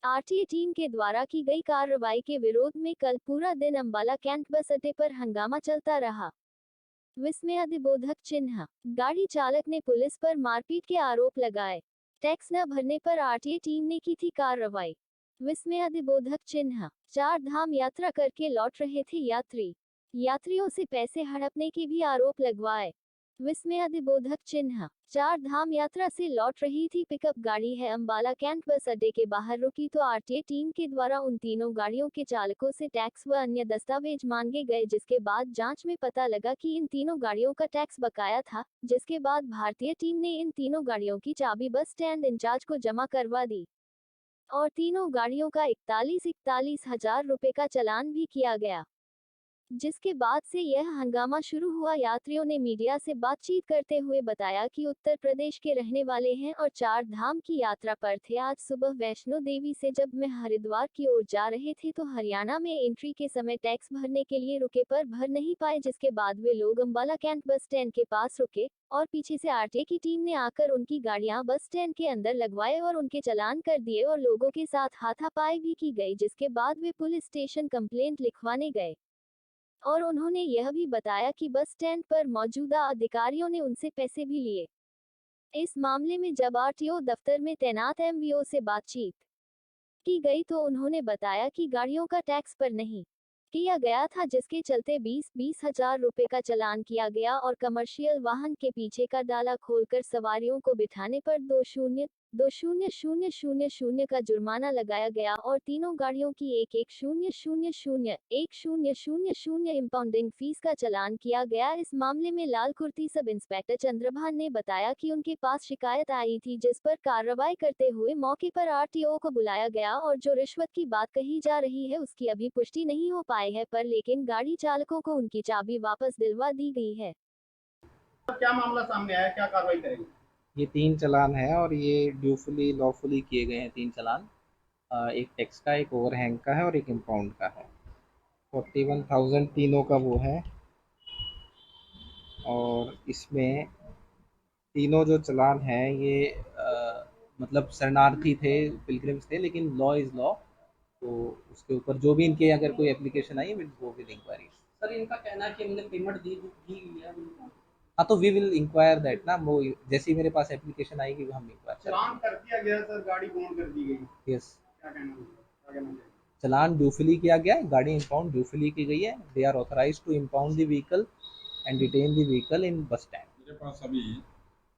आरटीए टीम के द्वारा की गई कार्रवाई के विरोध में कल पूरा दिन अंबाला कैंट बस अड्डे पर हंगामा चलता रहा। विस्मयादिबोधक चिन्ह, गाड़ी चालक ने पुलिस पर मारपीट के आरोप लगाए। टैक्स न भरने पर आरटीए टीम ने की थी कार्रवाई। विस्मयादिबोधक चिन्ह, 4 धाम यात्रा करके लौट रहे थे यात्रियों से पैसे हड़पने के भी आरोप लगवाए। विस्मयादिबोधक चिन्ह, 4 धाम यात्रा से लौट रही थी पिकअप गाड़ी है अंबाला कैंट बस अड्डे के बाहर रुकी तो आरटीए टीम के द्वारा उन तीनों गाड़ियों के चालकों से टैक्स व अन्य दस्तावेज मांगे गए, जिसके बाद जांच में पता लगा कि इन तीनों गाड़ियों का टैक्स बकाया था, जिसके बाद भारतीय टीम ने इन तीनों गाड़ियों की चाबी बस स्टैंड इंचार्ज को जमा करवा दी और तीनों गाड़ियों का 41 हजार रुपए का चालान भी किया गया, जिसके बाद से यह हंगामा शुरू हुआ। यात्रियों ने मीडिया से बातचीत करते हुए बताया कि उत्तर प्रदेश के रहने वाले हैं और 4 धाम की यात्रा पर थे। आज सुबह वैष्णो देवी से जब मैं हरिद्वार की ओर जा रहे थे तो हरियाणा में एंट्री के समय टैक्स भरने के लिए रुके पर भर नहीं पाए, जिसके बाद वे लोग अंबाला कैंट बस स्टैंड के पास रुके और पीछे से आरटीए की टीम ने आकर उनकी गाड़ियां बस स्टैंड के अंदर लगवाए और उनके चालान कर दिए और लोगों के साथ हाथापाई भी की गई, जिसके बाद वे पुलिस स्टेशन कंप्लेंट लिखवाने गए और उन्होंने यह भी बताया कि बस स्टैंड पर मौजूदा अधिकारियों ने उनसे पैसे भी लिए। इस मामले में जब आरटीओ दफ्तर में तैनात एमवीओ से बातचीत की गई तो उन्होंने बताया कि गाड़ियों का टैक्स पर नहीं किया गया था, जिसके चलते 20 हजार रुपए का चालान किया गया और कमर्शियल वाहन के पीछे का डाला खोलकर सवारियों को बिठाने पर 20,000 का जुर्माना लगाया गया और तीनों गाड़ियों की 1,000 इंपाउंडिंग फीस का चालान किया गया। इस मामले में लाल कुर्ती सब इंस्पेक्टर चंद्रभान ने बताया कि उनके पास शिकायत आई थी, जिस पर कार्रवाई करते हुए मौके पर आरटीओ को बुलाया गया और जो रिश्वत की बात कही जा रही है उसकी अभी पुष्टि नहीं हो पाई है, पर लेकिन गाड़ी चालकों को उनकी चाबी वापस दिलवा दी गई है। क्या मामला सामने आया, क्या कार्रवाई करेंगे? ये 3 चालान हैं और ये ड्यूफुली लॉफुली किए गए हैं 3 चालान। एक टैक्स का, एक ओवरहैंग का है और एक इम्पाउंड का है। 41,000 तीनों का वो है और इसमें तीनों जो चालान हैं ये मतलब शरणार्थी थे, पिलग्रिम्स थे, लेकिन लॉ इज़ लॉ, तो उसके ऊपर जो भी इनके अगर कोई application I will go with inquiry. Sir, इनका कहना है कि हमने पेमेंट दी हुई है उनको। हाँ, तो वी विल इंक्वायर दैट ना, वो जैसे ही मेरे पास एप्लीकेशन आएगी वो हम इंक्वायर चालान कर दिया गया सर, गाड़ी बॉन्ड कर दी गई। यस, क्या कहना है? चालान ड्यूफुली किया गया है, गाड़ी इंपाउंड ड्यूफुली की गई है। They are authorised to impound the vehicle and detain the vehicle in bus stand. मेरे पास अभी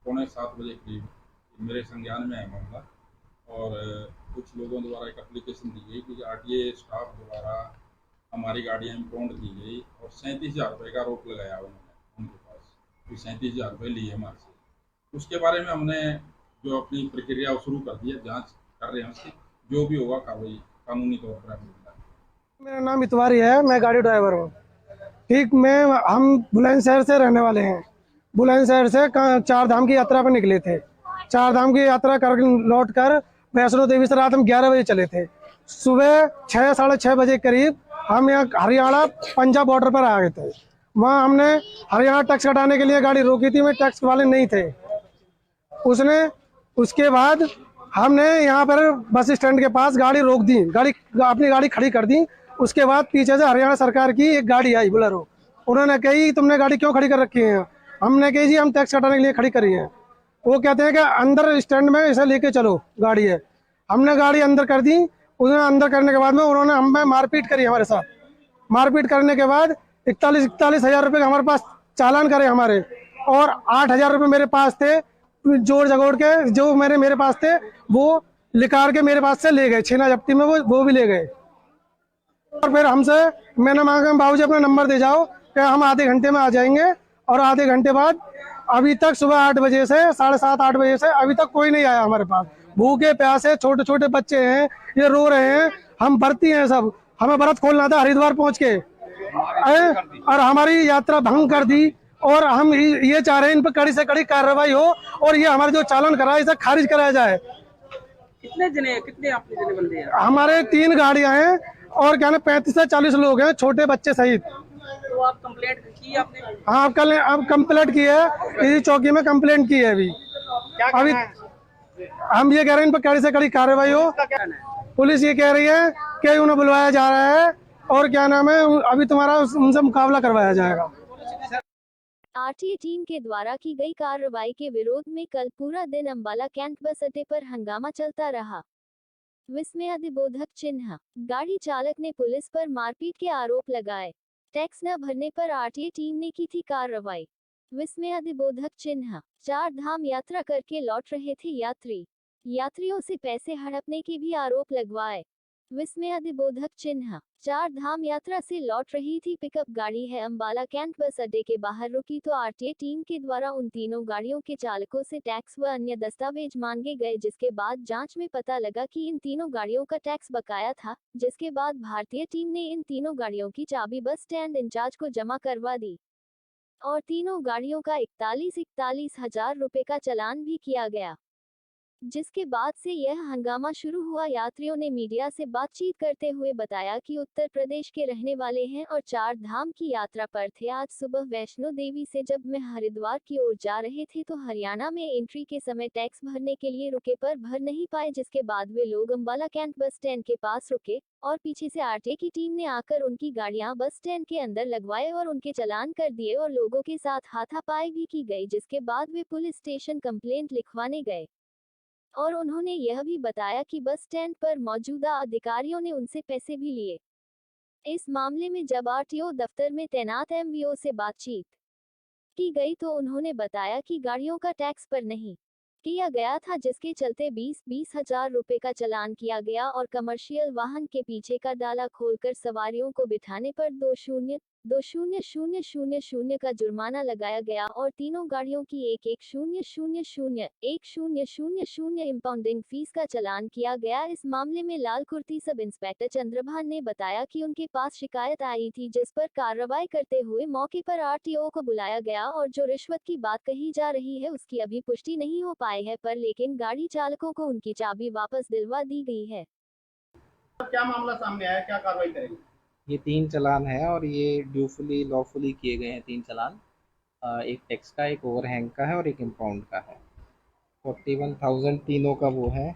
6:45 बजे करीब मेरे संज्ञान में है मामला और कुछ लोगों द्वारा एक एप्लीकेशन दी गई कि आरटीए स्टाफ द्वारा हमारी गाड़ियाँ इंपाउंड की गई और 37,000 रुपये का आरोप लगाया उन्होंने उनके पास, कि 37,000 रुपये लिए हमारे से। उसके बारे में हमने जो अपनी प्रक्रिया शुरू कर दी है, जाँच कर रहे हैं उसकी, जो भी होगा कार्रवाई कानूनी तौर पर हम। मेरा नाम इतवारी है, मैं गाड़ी ड्राइवर हूँ। ठीक, हम बुलंदशहर से रहने वाले हैं। बुलंदशहर से 4 धाम की यात्रा पर निकले थे। 4 धाम की यात्रा कर लौट कर वैष्णो देवी से रात हम 11 बजे चले थे। सुबह 6 साढ़े 6 बजे करीब हम यहाँ हरियाणा पंजाब बॉर्डर पर आ गए थे। वहाँ हमने हरियाणा टैक्स कटाने के लिए गाड़ी रोकी थी, में टैक्स वाले नहीं थे। उसके बाद हमने यहाँ पर बस स्टैंड के पास गाड़ी रोक दी, अपनी गाड़ी खड़ी कर दी। उसके बाद पीछे से हरियाणा सरकार की एक गाड़ी आई बोलेरो, उन्होंने कही तुमने गाड़ी क्यों खड़ी कर रखी है? हमने कही जी हम टैक्स कटाने के लिए खड़ी करी है। वो कहते हैं कि अंदर स्टैंड में इसे लेके चलो, गाड़ी है। हमने गाड़ी अंदर कर दी। उन्हें अंदर करने के बाद में उन्होंने हम पे मारपीट करी हमारे साथ। मारपीट करने के बाद 41 हजार रुपये हमारे पास चालान करे हमारे, और 8 हजार रुपये मेरे पास थे जोड़ जगोड़ के, जो मेरे पास थे वो लिकार के मेरे पास से ले गए, छीना जब्ती में वो भी ले गए। और फिर हमसे मैंने मांगा बाबूजी अपना नंबर दे जाओ कि हम आधे घंटे में आ जाएंगे। और आधे घंटे बाद अभी तक सुबह 8 बजे से 7:30 8 बजे से अभी तक कोई नहीं आया हमारे पास। भूखे प्यासे छोटे छोटे बच्चे हैं, ये रो रहे हैं, हम भर्ती हैं सब। हमें व्रत खोलना था हरिद्वार पहुंच के, और हमारी यात्रा भंग कर दी। और हम ये चाह रहे हैं इन पर कड़ी से कड़ी कार्रवाई हो और ये हमारे जो चालान करा है इसे खारिज कराया जाए। कितने आपके जने बंदे हैं? हमारे 3 गाड़ियां हैं और क्या ना 35 से 40 लोग हैं, छोटे बच्चे सहित। तो आप कंप्लेंट की आपने? हाँ, कल अब कंप्लेंट की है, इसी चौकी में कंप्लेंट की है। अभी हम ये कह रहे हैं इन पर कड़ी से कड़ी कार्रवाई हो। पुलिस ये कह रही है कि उन्हें बुलवाया जा रहा है और क्या नाम है, अभी तुम्हारा उनसे मुकाबला करवाया जाएगा। आरटीए टीम के द्वारा की गई कार्रवाई के विरोध में कल पूरा दिन अंबाला कैंट बस अड्डे पर हंगामा चलता रहा। विस्मयादिबोधक चिन्ह, गाड़ी चालक ने पुलिस पर मारपीट के आरोप लगाए। टैक्स न भरने पर आरटीए टीम ने की थी कार्रवाई। विस्मयादिबोधक चिन्ह, 4 धाम यात्रा करके लौट रहे थे यात्रियों से पैसे हड़पने के भी आरोप लगवाए। विस्मयादिबोधक चिन्ह, 4 धाम यात्रा से लौट रही थी पिकअप गाड़ी है अंबाला कैंट बस अड्डे के बाहर रुकी तो आरटीए टीम के द्वारा उन तीनों गाड़ियों के चालकों से टैक्स व अन्य दस्तावेज मांगे गए, जिसके बाद जांच में पता लगा कि इन तीनों गाड़ियों का टैक्स बकाया था। जिसके बाद भारतीय टीम ने इन तीनों गाड़ियों की चाबी बस स्टैंड इंचार्ज को जमा करवा दी और तीनों गाड़ियों का 41 हजार रुपए का चालान भी किया गया। जिसके बाद से यह हंगामा शुरू हुआ। यात्रियों ने मीडिया से बातचीत करते हुए बताया कि उत्तर प्रदेश के रहने वाले हैं और 4 धाम की यात्रा पर थे। आज सुबह वैष्णो देवी से जब मैं हरिद्वार की ओर जा रहे थे तो हरियाणा में एंट्री के समय टैक्स भरने के लिए रुके पर भर नहीं पाए, जिसके बाद वे लोग अंबाला कैंट बस स्टैंड के पास रुके और पीछे से आरटीए की टीम ने आकर उनकी गाड़ियां बस स्टैंड के अंदर लगवाए और उनके चालान कर दिए और लोगों के साथ हाथापाई भी की गई। जिसके बाद वे पुलिस स्टेशन कंप्लेंट लिखवाने गए और उन्होंने यह भी बताया कि बस स्टैंड पर मौजूदा अधिकारियों ने उनसे पैसे भी लिए। इस मामले में जब आरटीओ दफ्तर में तैनात एमवीओ से बातचीत की गई तो उन्होंने बताया कि गाड़ियों का टैक्स पर नहीं किया गया था, जिसके चलते 20 हजार रुपए का चालान किया गया और कमर्शियल वाहन के पीछे का डाला खोलकर सवारियों को बिठाने पर 20,000 का जुर्माना लगाया गया और तीनों गाड़ियों की 1,000 इंपाउंडिंग फीस का चालान किया गया। इस मामले में लाल कुर्ती सब इंस्पेक्टर चंद्रभान ने बताया कि उनके पास शिकायत आई थी, जिस पर कार्रवाई करते हुए मौके पर आरटीओ को बुलाया गया और जो रिश्वत की बात कही जा रही है उसकी अभी पुष्टि नहीं हो पाई है, पर लेकिन गाड़ी चालकों को उनकी चाबी वापस दिलवा दी गई है। क्या मामला सामने आया, क्या कार्रवाई करेंगे? ये 3 चालान है और ये ड्यूफुली लॉफुली किए गए हैं 3 चालान। एक टैक्स का, एक ओवरहैंग का है और एक इम्पाउंड का है। 41,000 तीनों का वो है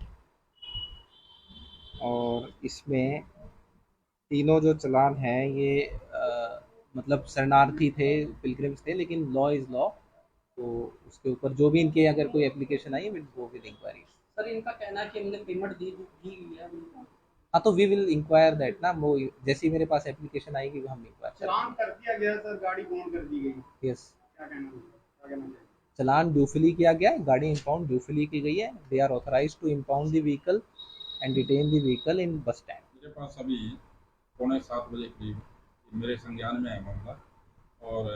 और इसमें तीनों जो चालान हैं ये मतलब शरणार्थी थे, पिलग्रिम्स थे, लेकिन लॉ इज़ लॉ। तो उसके ऊपर जो भी इनके अगर कोई application I will go with inquiry. Sir, इनका कहना है कि हमने पेमेंट दी हुई है उनको। हाँ, तो वी विल इंक्वायर दैट ना, वो जैसे ही मेरे पास एप्लीकेशन आएगी वो हम इंक्वायर चालान कर दिया गया सर, गाड़ी बॉन्ड कर दी गई। यस, क्या कहना चाहिए? चालान ड्यूफुली किया गया है, गाड़ी इंपाउंड ड्यूफुली की गई है। They are authorised to impound the vehicle and detain the vehicle in bus stand. मेरे पास अभी 6:45 बजे करीब मेरे संज्ञान में है मामला और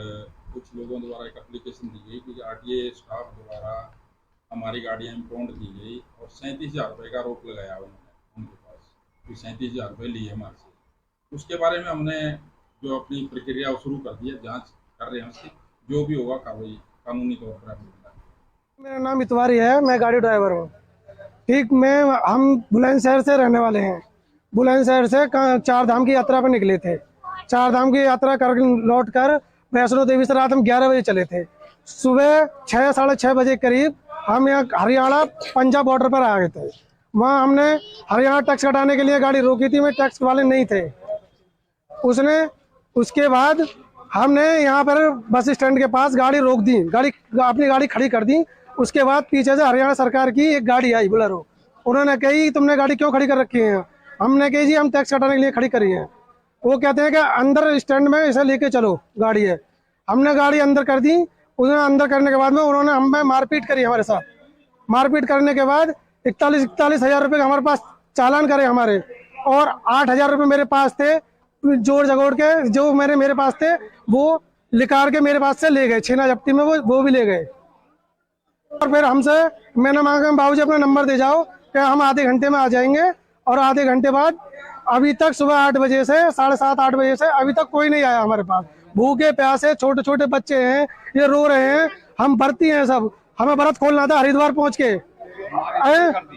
कुछ लोगों द्वारा एक एप्लीकेशन दी गई कि आरटीए स्टाफ द्वारा हमारी गाड़ियाँ इंपाउंड की गई और 37,000 रुपये का आरोप लगाया उन्होंने उनके पास कि 37,000 रुपये लिए हमारे से। उसके बारे में हमने जो अपनी प्रक्रिया शुरू कर दी है, जांच कर रहे हैं उसकी, जो भी होगा कार्रवाई कानूनी तौर पर होगा। मेरा नाम इतवारी है, मैं गाड़ी ड्राइवर हूँ। ठीक, हम बुलंदशहर से रहने वाले हैं। बुलंदशहर से 4 धाम की यात्रा पर निकले थे। 4 धाम की यात्रा कर लौट कर वैष्णो देवी से रात हम 11 बजे चले थे। सुबह 6 साढ़े 6 बजे करीब हम यहाँ हरियाणा पंजाब बॉर्डर पर आ गए थे। वहाँ हमने हरियाणा टैक्स कटाने के लिए गाड़ी रोकी थी, में टैक्स वाले नहीं थे। उसके बाद हमने यहाँ पर बस स्टैंड के पास गाड़ी रोक दी, अपनी गाड़ी खड़ी कर दी। उसके बाद पीछे से हरियाणा सरकार की एक गाड़ी आई बोलेरो। उन्होंने कही तुमने गाड़ी क्यों खड़ी कर रखी है? हमने कही जी हम टैक्स कटाने के लिए खड़ी करी है। वो कहते हैं कि अंदर स्टैंड में इसे लेके चलो, गाड़ी है। हमने गाड़ी अंदर कर दी। उन्होंने अंदर करने के बाद में उन्होंने हम पे मारपीट करी, हमारे साथ मारपीट करने के बाद 41 हज़ार रुपये का हमारे पास चालान करे हमारे, और 8,000 रुपये मेरे पास थे, जोड़ जगोड़ के जो मेरे पास थे वो लिकार के मेरे पास से ले गए, छीना जब्ती में वो भी ले गए। और फिर हमसे मैंने मांगा बाबूजी अपना नंबर दे जाओ कि हम आधे घंटे में आ जाएंगे, और आधे घंटे बाद अभी तक सुबह 8 बजे से 7:30-8 बजे से अभी तक कोई नहीं आया हमारे पास। भूखे प्यासे छोटे छोटे बच्चे हैं, ये रो रहे हैं, हम भर्ती हैं सब, हमें व्रत खोलना था हरिद्वार पहुंच के,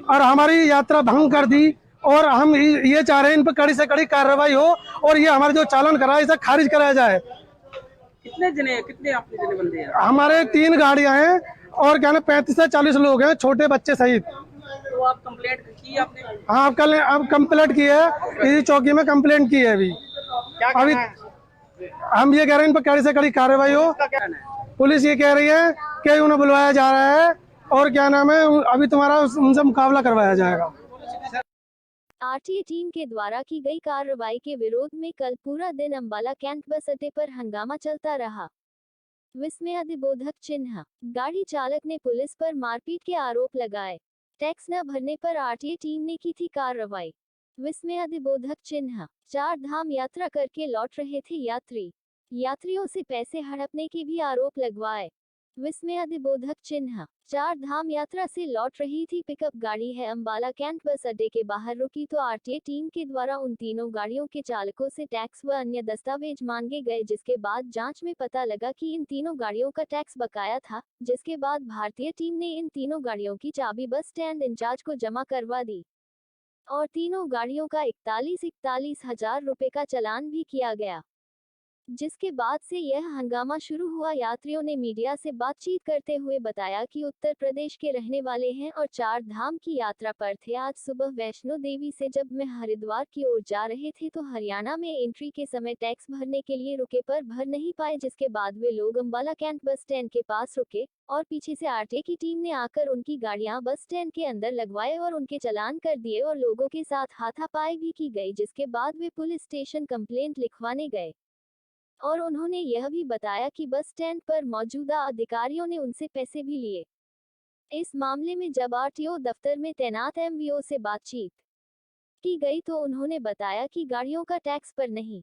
और हमारी यात्रा भंग कर दी। और हम ये चाह रहे हैं इन पर कड़ी से कड़ी कार्रवाई हो, और ये हमारे जो चालान करा है इसे खारिज कराया जाए। कितने आपके जने बंदे हैं? हमारे 3 गाड़ियां हैं, और क्या 35 से 40 लोग हैं, छोटे बच्चे सहित। तो आप कंप्लेंट की आपने? हाँ, अब कंप्लेंट की है, इसी चौकी में कंप्लेंट की है। अभी हम ये कह रहे हैं इन पर कड़ी से कड़ी कार्रवाई हो। पुलिस ये कह रही है कि उन्हें बुलवाया जा रहा है, और क्या नाम है, अभी तुम्हारा उनसे मुकाबला करवाया जाएगा। आरटीए टीम के द्वारा की गई कार्रवाई के विरोध में कल पूरा दिन अंबाला कैंट बस अड्डे पर हंगामा चलता रहा। विस्मयादिबोधक चिन्ह, गाड़ी चालक ने पुलिस पर मारपीट के आरोप लगाए। टैक्स न भरने पर आरटीए टीम ने की थी कार्रवाई। विस्मयादिबोधक चिन्ह, 4 धाम यात्रा करके लौट रहे थे यात्रियों से पैसे हड़पने के भी आरोप लगवाए। विस्मयादिबोधक चिन्ह, 4 धाम यात्रा से लौट रही थी पिकअप गाड़ी है अंबाला कैंट बस अड्डे के बाहर रुकी तो आरटीए टीम के द्वारा उन तीनों गाड़ियों के चालकों से टैक्स व अन्य दस्तावेज मांगे गए, जिसके बाद जांच में पता लगा कि इन तीनों गाड़ियों का टैक्स बकाया था, जिसके बाद भारतीय टीम ने इन तीनों गाड़ियों की चाबी बस स्टैंड इंचार्ज को जमा करवा दी और तीनों गाड़ियों का 41 हज़ार रुपये का चालान भी किया गया, जिसके बाद से यह हंगामा शुरू हुआ। यात्रियों ने मीडिया से बातचीत करते हुए बताया कि उत्तर प्रदेश के रहने वाले हैं और 4 धाम की यात्रा पर थे। आज सुबह वैष्णो देवी से जब मैं हरिद्वार की ओर जा रहे थे तो हरियाणा में एंट्री के समय टैक्स भरने के लिए रुके पर भर नहीं पाए, जिसके बाद वे लोग अंबाला कैंट बस स्टैंड के पास रुके और पीछे से आरटीए की टीम ने आकर उनकी गाड़ियां बस स्टैंड के अंदर लगवाए और उनके चालान कर दिए और लोगों के साथ हाथापाई भी की गई, जिसके बाद वे पुलिस स्टेशन कंप्लेंट लिखवाने गए। और उन्होंने यह भी बताया कि बस स्टैंड पर मौजूदा अधिकारियों ने उनसे पैसे भी लिए। इस मामले में जब आरटीओ दफ्तर में तैनात एमवीओ से बातचीत की गई तो उन्होंने बताया कि गाड़ियों का टैक्स पर नहीं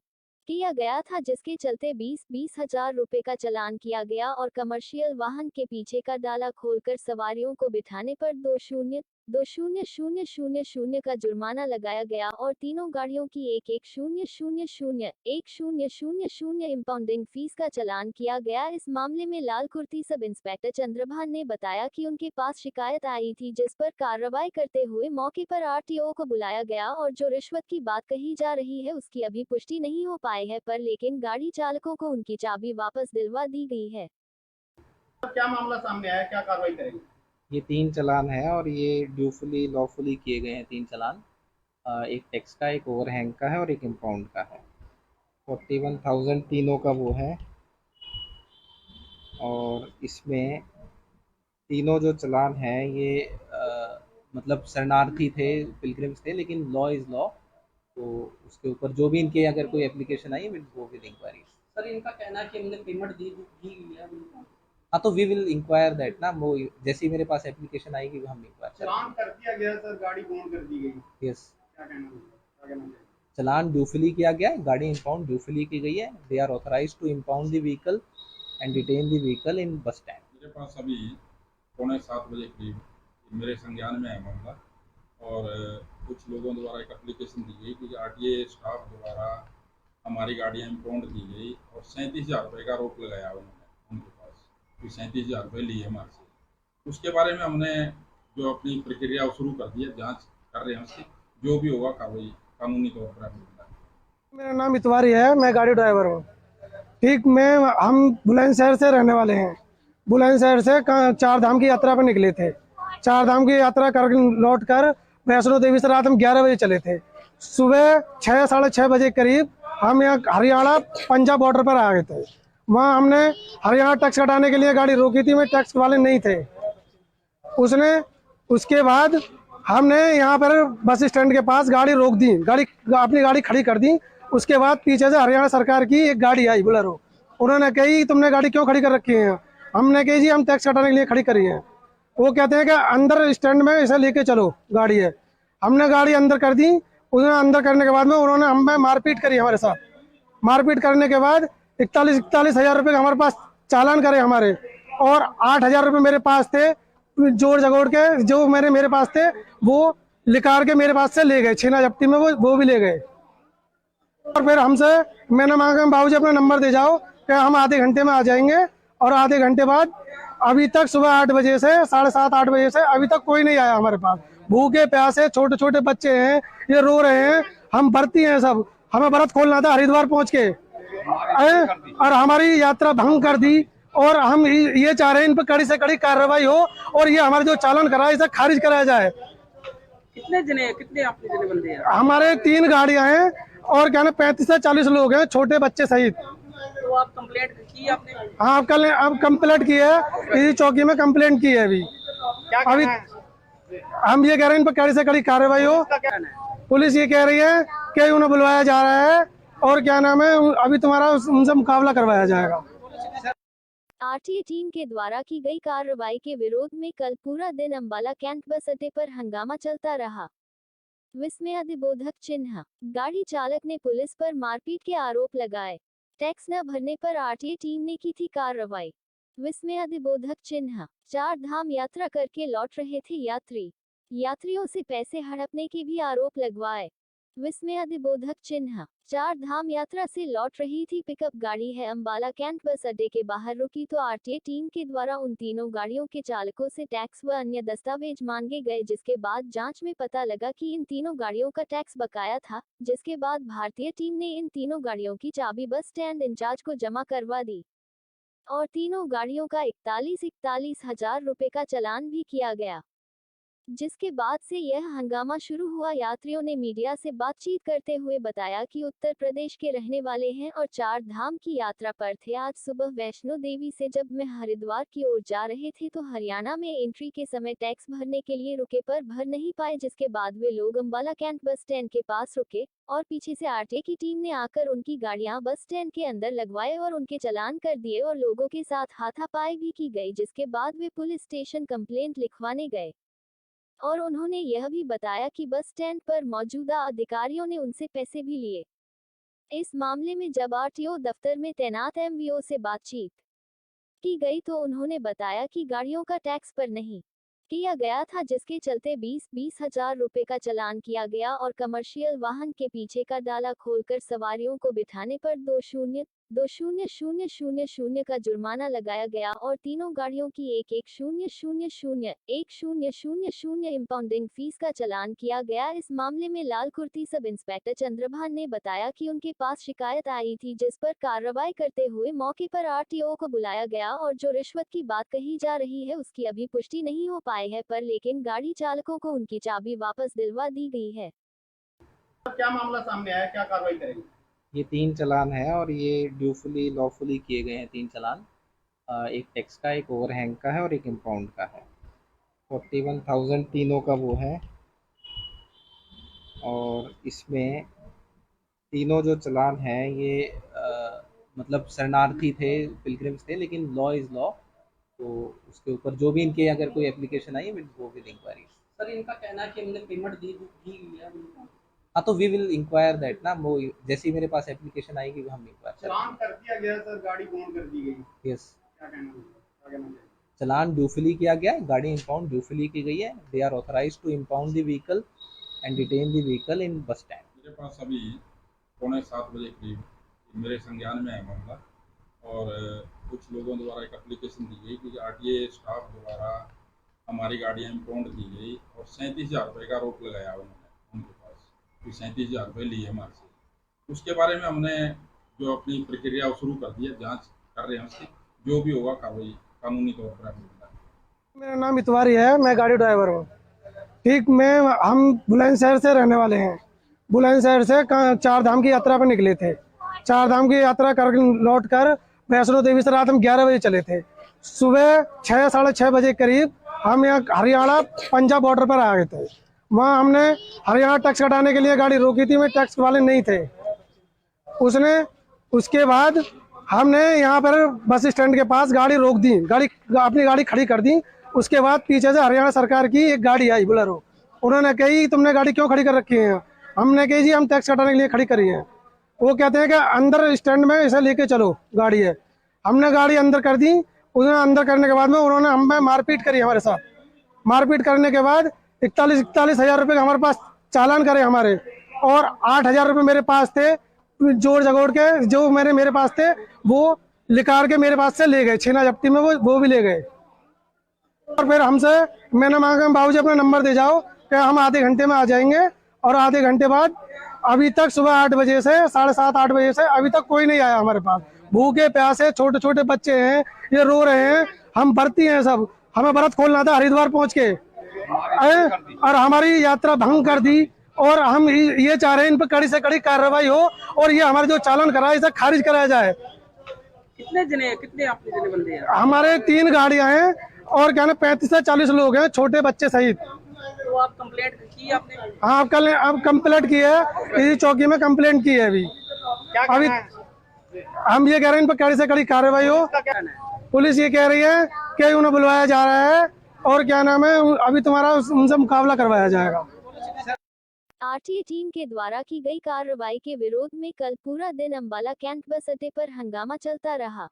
किया गया था, जिसके चलते 20 हज़ार रुपये का चालान किया गया और कमर्शियल वाहन के पीछे का डाला खोलकर सवारियों को बिठाने पर 20,000 का जुर्माना लगाया गया और तीनों गाड़ियों की 1,000 इंपाउंडिंग फीस का चालान किया गया। इस मामले में लाल कुर्ती सब इंस्पेक्टर चंद्रभान ने बताया कि उनके पास शिकायत आई थी, जिस पर कार्रवाई करते हुए मौके पर आरटीओ को बुलाया गया और जो रिश्वत की बात कही जा रही है उसकी अभी पुष्टि नहीं हो पाई है, पर लेकिन गाड़ी चालकों को उनकी चाबी वापस दिलवा दी गई है। क्या मामला सामने आया, क्या कार्रवाई करेंगे? ये 3 चालान है और ये ड्यूफुली लॉफुली किए गए हैं 3 चालान। एक टैक्स का, एक ओवरहैंग का है और एक इम्पाउंड का है। 41,000 तीनों का वो है, और इसमें तीनों जो चालान हैं ये मतलब शरणार्थी थे, पिलग्रिम्स थे, लेकिन लॉ इज़ लॉ, तो उसके ऊपर जो भी इनके अगर कोई application I will go with inquiry. Sir, इनका कहना है कि हमने पेमेंट दी हुई है उनको। हाँ, तो वी विल इंक्वायर दैट ना, वो जैसे ही मेरे पास एप्लीकेशन आएगी हम इंक्वायर चालान कर दिया गया सर, गाड़ी बॉन्ड कर दी गई। यस, क्या कहना है? चालान ड्यूफुली किया गया है, गाड़ी इंपाउंड ड्यूफुली की गई है। They are authorised to impound the vehicle and detain the vehicle in bus stand. मेरे पास अभी 6:45 बजे करीब मेरे संज्ञान में है मामला, और कुछ लोगों द्वारा एक एप्लीकेशन दी गई कि आरटीए स्टाफ द्वारा हमारी गाड़ियाँ इंपाउंड की गई और 37,000 रुपये का आरोप लगाया उन्होंने उनके पास कि 37,000 रुपये लिए हमारे से। उसके बारे में हमने जो अपनी प्रक्रिया शुरू कर दी है, जाँच कर रहे हैं उसकी, जो भी होगा कार्रवाई कानूनी तौर पर। मेरा नाम इतवारी है, मैं गाड़ी ड्राइवर हूँ। ठीक, हम बुलंदशहर से रहने वाले हैं। बुलंदशहर से 4 धाम की यात्रा पर निकले थे। 4 धाम की यात्रा कर लौट कर वैष्णो देवी से रात हम 11 बजे चले थे। सुबह 6 साढ़े 6 बजे करीब हम यहाँ हरियाणा पंजाब बॉर्डर पर आ गए थे। वहाँ हमने हरियाणा टैक्स कटाने के लिए गाड़ी रोकी थी, में टैक्स वाले नहीं थे। उसके बाद हमने यहाँ पर बस स्टैंड के पास गाड़ी रोक दी, अपनी गाड़ी खड़ी कर दी। उसके बाद पीछे से हरियाणा सरकार की एक गाड़ी आई बोलेरो। उन्होंने कही तुमने गाड़ी क्यों खड़ी कर रखी है? हमने कही जी हम टैक्स कटाने के लिए खड़ी करी है। वो कहते हैं कि अंदर स्टैंड में इसे लेके चलो, गाड़ी है। हमने गाड़ी अंदर कर दी, उन्होंने अंदर करने के बाद में उन्होंने हमें मारपीट करी हमारे साथ। मारपीट करने के बाद 41 हज़ार रुपये का हमारे पास चालान करे हमारे, और 8,000 रुपये मेरे पास थे, जोड़ जगोड़ के जो मेरे पास थे वो लिकार के मेरे पास से ले गए, छीना झपटी में वो भी ले गए। और फिर हमसे मैंने मांगा बाबूजी अपना नंबर दे जाओ कि हम आधे घंटे में आ जाएंगे, और आधे घंटे बाद अभी तक सुबह 8 बजे से 7:30 8 बजे से अभी तक कोई नहीं आया हमारे पास। भूखे प्यासे छोटे छोटे बच्चे हैं, ये रो रहे हैं, हम भर्ती हैं सब, हमें व्रत खोलना था हरिद्वार पहुंच के, और हमारी यात्रा भंग कर दी। और हम ये चाह रहे हैं इन पर कड़ी से कड़ी कार्रवाई हो, और ये हमारे जो चालान करा है इसे खारिज कराया जाए। कितने आपके जने बंदे हैं? हमारे 3 गाड़ियां हैं, और क्या ना 35 से 40 लोग हैं, छोटे बच्चे सहित। तो आप कंप्लेंट की आपने? हाँ, कल अब कंप्लेंट की है, इसी चौकी में कंप्लेंट की है अभी। अभी हम ये कह रहे हैं इन पर कड़ी से कड़ी कार्रवाई हो। पुलिस ये कह रही है कि उन्हें बुलवाया जा रहा है, और क्या नाम है, अभी तुम्हारा उनसे मुकाबला करवाया जाएगा। आरटीए टीम के द्वारा की गई कार्रवाई के विरोध में कल पूरा दिन अंबाला कैंट बस अड्डे पर हंगामा चलता रहा। विस्मयादिबोधक चिन्ह, गाड़ी चालक ने पुलिस पर मारपीट के आरोप लगाए। टैक्स न भरने पर आरटीए टीम ने की थी कार्रवाई। विस्मयादिबोधक चिन्ह, 4 धाम यात्रा करके लौट रहे थे यात्रियों से पैसे हड़पने के भी आरोप लगवाए। विस्मयादिबोधक चिन्ह, 4 धाम यात्रा से लौट रही थी पिकअप गाड़ी है अंबाला कैंट बस अड्डे के बाहर रुकी तो आरटीए टीम के द्वारा उन तीनों गाड़ियों के चालकों से टैक्स व अन्य दस्तावेज मांगे गए, जिसके बाद जांच में पता लगा कि इन तीनों गाड़ियों का टैक्स बकाया था, जिसके बाद भारतीय टीम ने इन तीनों गाड़ियों की चाबी बस स्टैंड इंचार्ज को जमा करवा दी, और तीनों गाड़ियों का 41 हज़ार रुपये का चालान भी किया गया, जिसके बाद से यह हंगामा शुरू हुआ। यात्रियों ने मीडिया से बातचीत करते हुए बताया कि उत्तर प्रदेश के रहने वाले हैं और 4 धाम की यात्रा पर थे। आज सुबह वैष्णो देवी से जब मैं हरिद्वार की ओर जा रहे थे तो हरियाणा में एंट्री के समय टैक्स भरने के लिए रुके पर भर नहीं पाए, जिसके बाद वे लोग अंबाला कैंट बस स्टैंड के पास रुके और पीछे से आरटीए की टीम ने आकर उनकी गाड़ियां बस स्टैंड के अंदर लगवाए और उनके चालान कर दिए और लोगों के साथ हाथापाई भी की गई, जिसके बाद वे पुलिस स्टेशन कंप्लेंट लिखवाने गए। और उन्होंने यह भी बताया कि बस स्टैंड पर मौजूदा अधिकारियों ने उनसे पैसे भी लिए। इस मामले में जब आरटीओ दफ्तर में तैनात एमवीओ से बातचीत की गई तो उन्होंने बताया कि गाड़ियों का टैक्स पर नहीं किया गया था, जिसके चलते 20 हज़ार रुपये का चालान किया गया और कमर्शियल वाहन के पीछे का डाला खोलकर सवारियों को बिठाने पर 20,000 का जुर्माना लगाया गया और तीनों गाड़ियों की 1,000 इंपाउंडिंग फीस का चालान किया गया। इस मामले में लालकुर्ती सब इंस्पेक्टर चंद्रभान ने बताया कि उनके पास शिकायत आई थी, जिस पर कार्रवाई करते हुए मौके पर आरटीओ को बुलाया गया और जो रिश्वत की बात कही जा रही है उसकी अभी पुष्टि नहीं हो पाई है, पर लेकिन गाड़ी चालकों को उनकी चाबी वापस दिलवा दी गई है। क्या मामला सामने आया, क्या कार्रवाई करेंगे? ये 3 चालान है और ये ड्यूफुली लॉफुली किए गए हैं 3 चालान। एक टैक्स का, एक ओवरहैंग का है और एक इम्पाउंड का है। 41,000 तीनों का वो है, और इसमें तीनों जो चालान हैं ये मतलब शरणार्थी थे, पिलग्रिम्स थे, लेकिन लॉ इज़ लॉ, तो उसके ऊपर जो भी इनके अगर कोई एप्लीकेशन आई वो विल इंक्वायरी। सर इनका कहना है कि हमने पेमेंट दी है उनको। हाँ, तो वी विल इंक्वायर दैट ना, वो जैसे ही मेरे पास एप्लीकेशन आएगी हम इंक्वायर चालान कर दिया गया सर, गाड़ी बॉन्ड कर दी गई। यस, क्या कहना चाहिए? चालान ड्यूफुली किया गया है, गाड़ी इंपाउंड ड्यूफुली की गई है। They are authorised to impound the vehicle and detain the vehicle in bus stand. मेरे पास अभी 6:45 बजे करीब मेरे संज्ञान में है मामला, और कुछ लोगों द्वारा एक एप्लीकेशन दी गई कि आरटीए स्टाफ द्वारा हमारी गाड़ियाँ इंपाउंड की गई और 37,000 रुपये का आरोप लगाया उन्होंने उनके पास कि 37,000 रुपये लिए हमारे से। उसके बारे में हमने जो अपनी प्रक्रिया शुरू कर दी है, जाँच कर रहे हैं उसकी, जो भी होगा कार्रवाई कानूनी तौर पर। मेरा नाम इतवारी है, मैं गाड़ी ड्राइवर हूँ। ठीक, हम बुलंदशहर से रहने वाले हैं। बुलंदशहर से 4 धाम की यात्रा पर निकले थे। 4 धाम की यात्रा कर लौट कर वैष्णो देवी से रात हम 11 बजे चले थे। सुबह 6 साढ़े 6 बजे करीब हम यहाँ हरियाणा पंजाब बॉर्डर पर आ गए थे। वहाँ हमने हरियाणा टैक्स कटाने के लिए गाड़ी रोकी थी, में टैक्स वाले नहीं थे। उसके बाद हमने यहाँ पर बस स्टैंड के पास गाड़ी रोक दी, अपनी गाड़ी खड़ी कर दी, उसके बाद पीछे से हरियाणा सरकार की एक गाड़ी आई बोलेरो। उन्होंने कही तुमने गाड़ी क्यों खड़ी कर रखी है? हमने कही जी हम टैक्स कटाने के लिए खड़ी करी है। वो कहते हैं कि अंदर स्टैंड में इसे लेके चलो, गाड़ी है। हमने गाड़ी अंदर कर दी। उन्होंने अंदर करने के बाद में उन्होंने हमें मारपीट करी हमारे साथ। मारपीट करने के बाद 41 हज़ार रुपये हमारे पास चालान करे हमारे, और 8,000 रुपये मेरे पास थे जोड़ जगोड़ के, जो मेरे पास थे वो लिकार के मेरे पास से ले गए। छीना जब्ती में वो भी ले गए। और फिर हमसे मैंने मांगा बाबूजी अपना नंबर दे जाओ कि हम आधे घंटे में आ जाएंगे। और आधे घंटे बाद अभी तक सुबह 8 बजे से 7:30 8 बजे से अभी तक कोई नहीं आया हमारे पास। भूखे प्यासे छोटे छोटे बच्चे हैं, ये रो रहे हैं। हम भर्ती हैं सब, हमें व्रत खोलना था हरिद्वार पहुंच के, और हमारी यात्रा भंग कर दी। और हम ये चाह रहे हैं इन पर कड़ी से कड़ी कार्रवाई हो, और ये हमारे जो चालान करा है इसे खारिज कराया जाए। कितने आपके जने बंदे हैं? हमारे 3 गाड़ियां हैं, और क्या ना 35 से 40 लोग हैं, छोटे बच्चे सहित। तो आप कंप्लेंट की आपने? हाँ, अब कंप्लेंट की है, इसी चौकी में कंप्लेंट की है अभी। अभी हम ये कह रहे हैं इन पर कड़ी से कड़ी कार्रवाई हो। पुलिस ये कह रही है कि उन्हें बुलवाया जा रहा है, और क्या नाम है, अभी तुम्हारा उनसे मुकाबला करवाया जाएगा। आरटीए टीम के द्वारा की गई कार्रवाई के विरोध में कल पूरा दिन अंबाला कैंट बस अड्डे पर हंगामा चलता रहा।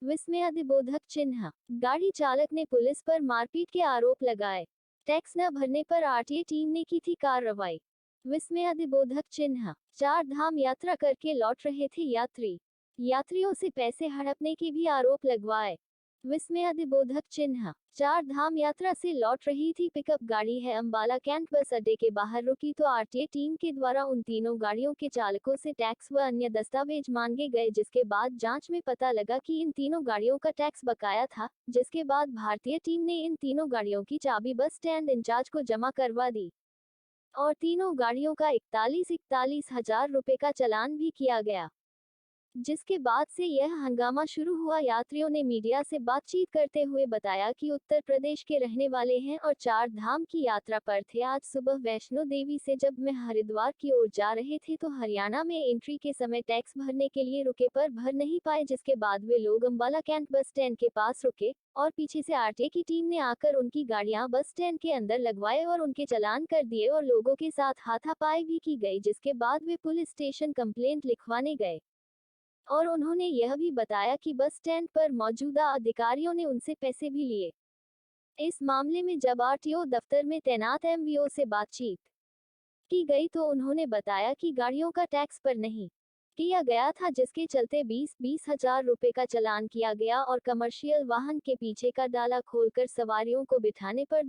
विस्मयादिबोधक चिन्ह, गाड़ी चालक ने पुलिस पर मारपीट के आरोप लगाए। टैक्स न भरने पर आरटीए टीम ने की थी कार्रवाई। विस्मयादिबोधक चिन्ह, 4 धाम यात्रा करके लौट रहे थे यात्रियों से पैसे हड़पने के भी आरोप लगवाए। विस्मयादिबोधक चिन्ह, 4 धाम यात्रा से लौट रही थी पिकअप गाड़ी है अंबाला कैंट बस अड्डे के बाहर रुकी तो आरटीए टीम के द्वारा उन तीनों गाड़ियों के चालकों से टैक्स व अन्य दस्तावेज मांगे गए, जिसके बाद जांच में पता लगा कि इन तीनों गाड़ियों का टैक्स बकाया था। जिसके बाद भारतीय टीम ने इन तीनों गाड़ियों की चाबी बस स्टैंड इंचार्ज को जमा करवा दी, और तीनों गाड़ियों का 41 हज़ार रुपये का चालान भी किया गया। जिसके बाद से यह हंगामा शुरू हुआ। यात्रियों ने मीडिया से बातचीत करते हुए बताया कि उत्तर प्रदेश के रहने वाले हैं और 4 धाम की यात्रा पर थे। आज सुबह वैष्णो देवी से जब मैं हरिद्वार की ओर जा रहे थे तो हरियाणा में एंट्री के समय टैक्स भरने के लिए रुके पर भर नहीं पाए, जिसके बाद वे लोग अंबाला कैंट बस स्टैंड के पास रुके और पीछे से आरटीए की टीम ने आकर उनकी गाड़ियां बस स्टैंड के अंदर लगवाए और उनके चालान कर दिए और लोगों के साथ हाथापाई भी की गई, जिसके बाद वे पुलिस स्टेशन कंप्लेंट लिखवाने गए। और उन्होंने यह भी बताया कि बस स्टैंड पर मौजूदा अधिकारियों ने उनसे पैसे भी लिए। इस मामले में जब आरटीओ दफ्तर में तैनात एमवीओ से बातचीत की गई तो उन्होंने बताया कि गाड़ियों का टैक्स पर नहीं किया गया था, जिसके चलते 20 हज़ार रुपये का चालान किया गया और कमर्शियल वाहन के पीछे का डाला खोलकर सवारियों को बिठाने पर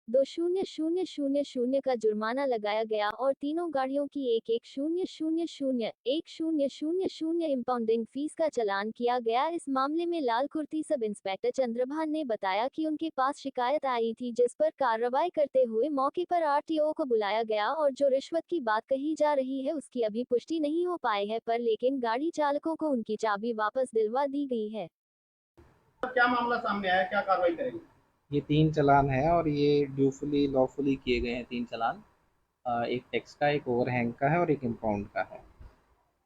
20,000 का जुर्माना लगाया गया और तीनों गाड़ियों की 1,000 इंपाउंडिंग फीस का चालान किया गया। इस मामले में लाल कुर्ती सब इंस्पेक्टर चंद्रभान ने बताया कि उनके पास शिकायत आई थी, जिस पर कार्रवाई करते हुए मौके पर आरटीओ को बुलाया गया और जो रिश्वत की बात कही जा रही है उसकी अभी पुष्टि नहीं हो पाई है, पर लेकिन गाड़ी चालकों को उनकी चाबी वापस दिलवा दी गई है। क्या मामला सामने आया, क्या कार्रवाई करेंगे? ये 3 चालान है और ये ड्यूफुली लॉफुली किए गए हैं 3 चालान। एक टैक्स का, एक ओवरहैंग का है और एक इम्पाउंड का है।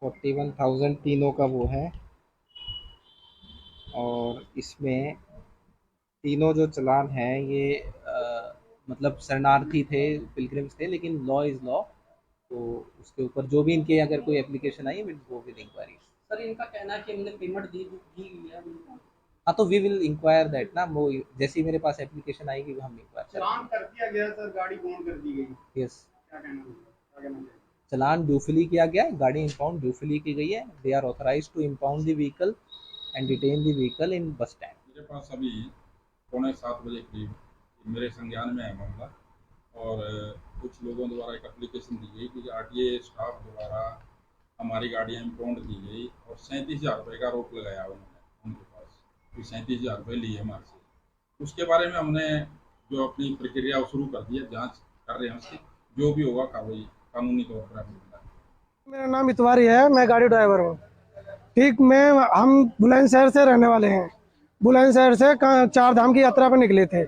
41,000 तीनों का वो है, और इसमें तीनों जो चालान हैं ये मतलब शरणार्थी थे, पिलग्रिम्स थे, लेकिन लॉ इज़ लॉ, तो उसके ऊपर जो भी इनके अगर कोई application I will go with inquiry. Sir इनका कहना है कि हमने पेमेंट दी है उनको। हाँ, तो वी विल इंक्वायर दैट ना, वो जैसे ही मेरे पास एप्लीकेशन आएगी हम इंक्वायर चालान कर दिया गया सर, गाड़ी बॉन्ड कर दी गई। यस, क्या कहना चाहिए? चालान ड्यूफुली किया गया है, गाड़ी इंपाउंड ड्यूफुली की गई है। They are authorised to impound the vehicle and detain the vehicle in bus stand. मेरे पास अभी 6:45 बजे करीब मेरे संज्ञान में है मामला, और कुछ लोगों द्वारा एक एप्लीकेशन दी गई कि आरटीए स्टाफ द्वारा हमारी गाड़ियाँ इम्पाउंड की गई और 37,000 रुपये का आरोप लगाया उन्होंने उनके पास कि 37,000 रुपये लिए हमारे से। उसके बारे में हमने जो अपनी प्रक्रिया वो शुरू कर दी है, जाँच कर रहे हैं उसकी, जो भी होगा कार्रवाई कानूनी तौर पर हमने। मेरा नाम इतवारी है, मैं गाड़ी ड्राइवर हूँ। ठीक, हम बुलंदशहर से रहने वाले हैं। बुलंदशहर से 4 धाम की यात्रा पर निकले थे।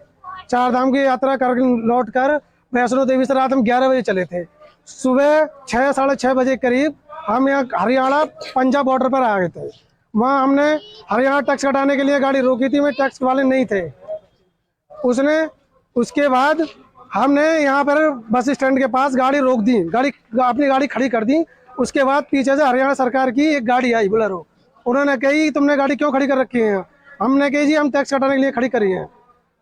4 धाम की यात्रा कर लौट कर वैष्णो देवी से रात हम 11 बजे चले थे। सुबह 6 साढ़े 6 बजे करीब हम यहाँ हरियाणा पंजाब बॉर्डर पर आ गए थे। वहाँ हमने हरियाणा टैक्स कटाने के लिए गाड़ी रोकी थी, में टैक्स वाले नहीं थे। उसने उसके बाद हमने यहाँ पर बस स्टैंड के पास गाड़ी रोक दी, अपनी गाड़ी खड़ी कर दी। उसके बाद पीछे से हरियाणा सरकार की एक गाड़ी आई बोलेरो। उन्होंने कही तुमने गाड़ी क्यों खड़ी कर रखी है? हमने कही जी हम टैक्स कटाने के लिए खड़ी करी है।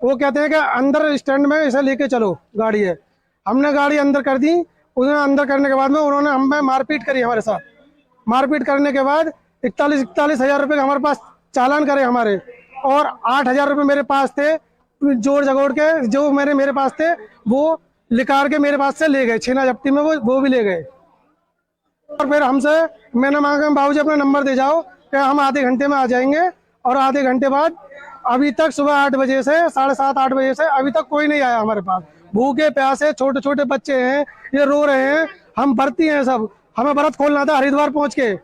वो कहते हैं कि अंदर स्टैंड में इसे लेके चलो, गाड़ी है। हमने गाड़ी अंदर कर दी। उन्होंने अंदर करने के बाद में उन्होंने हमें मारपीट करी हमारे साथ। मारपीट करने के बाद 41 हज़ार रुपये हमारे पास चालान करे हमारे, और 8,000 रुपये मेरे पास थे जोड़ जगोड़ के, जो मेरे पास थे वो लिकार के मेरे पास से ले गए, छीना जब्ती में वो भी ले गए। और फिर हमसे मैंने मांगा बाबूजी अपना नंबर दे जाओ कि हम आधे घंटे में आ जाएंगे। और आधे घंटे बाद अभी तक सुबह 8 बजे से 7:30-8 बजे से अभी तक कोई नहीं आया हमारे पास। भूखे प्यासे छोटे छोटे बच्चे हैं, ये रो रहे हैं। हम भर्ती हैं सब, हमें व्रत खोलना था हरिद्वार पहुंच के,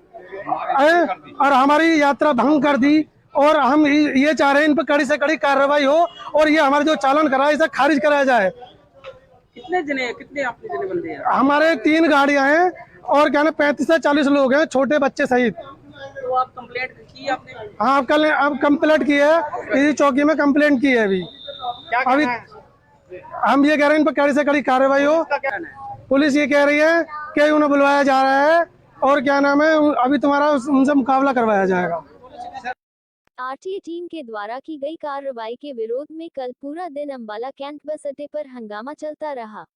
और हमारी यात्रा भंग कर दी। और हम ये चाह रहे हैं इन पर कड़ी से कड़ी कार्रवाई हो, और ये हमारे जो चालान करा है इसे खारिज कराया जाए। कितने आपके जने बंदे हैं? हमारे 3 गाड़ियां हैं, और क्या ना 35 से 40 लोग हैं, छोटे बच्चे सहित। तो आप कंप्लेंट की आपने? हाँ, अब कंप्लेंट की है, इसी चौकी में कंप्लेंट की है अभी। हम ये कह रहे हैं इन पर कड़ी से कड़ी कार्रवाई हो। पुलिस ये कह रही है कि उन्हें बुलवाया जा रहा है, और क्या नाम है, अभी तुम्हारा उनसे मुकाबला करवाया जाएगा। आरटीए टीम के द्वारा की गई कार्रवाई के विरोध में कल पूरा दिन अंबाला कैंट बस अड्डे पर हंगामा चलता रहा।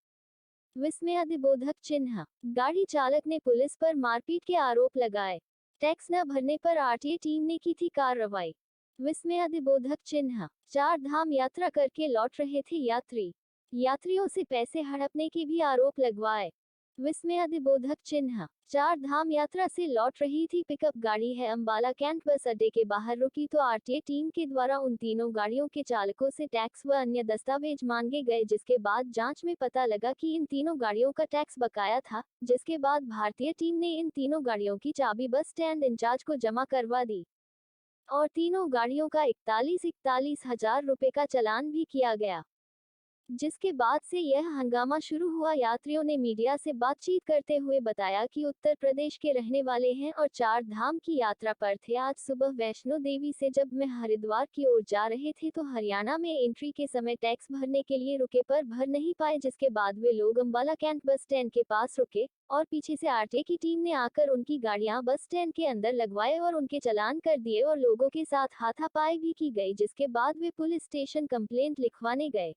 विस्मयादिबोधक चिन्ह, गाड़ी चालक ने पुलिस पर मारपीट के आरोप लगाए। टैक्स न भरने पर आरटीए टीम ने की थी कार्रवाई। विस्मयादिबोधक चिन्ह, 4 धाम यात्रा करके लौट रहे थे यात्रियों से पैसे हड़पने के भी आरोप लगवाए। विस्मयादिबोधक चिन्ह, 4 धाम यात्रा से लौट रही थी पिकअप गाड़ी है अंबाला कैंट बस अड्डे के बाहर रुकी तो आरटीए टीम के द्वारा उन तीनों गाड़ियों के चालकों से टैक्स व अन्य दस्तावेज मांगे गए, जिसके बाद जांच में पता लगा कि इन तीनों गाड़ियों का टैक्स बकाया था। जिसके बाद भारतीय टीम ने इन तीनों गाड़ियों की चाबी बस स्टैंड इंचार्ज को जमा करवा दी, और तीनों गाड़ियों का 41 हज़ार रुपये का चालान भी किया गया। जिसके बाद से यह हंगामा शुरू हुआ। यात्रियों ने मीडिया से बातचीत करते हुए बताया कि उत्तर प्रदेश के रहने वाले हैं और 4 धाम की यात्रा पर थे। आज सुबह वैष्णो देवी से जब मैं हरिद्वार की ओर जा रहे थे तो हरियाणा में एंट्री के समय टैक्स भरने के लिए रुके पर भर नहीं पाए, जिसके बाद वे लोग अंबाला कैंट बस स्टैंड के पास रुके और पीछे से आरटीए की टीम ने आकर उनकी गाड़ियां बस स्टैंड के अंदर लगवाए और उनके चालान कर दिए और लोगों के साथ हाथापाई भी की गई। जिसके बाद वे पुलिस स्टेशन कंप्लेंट लिखवाने गए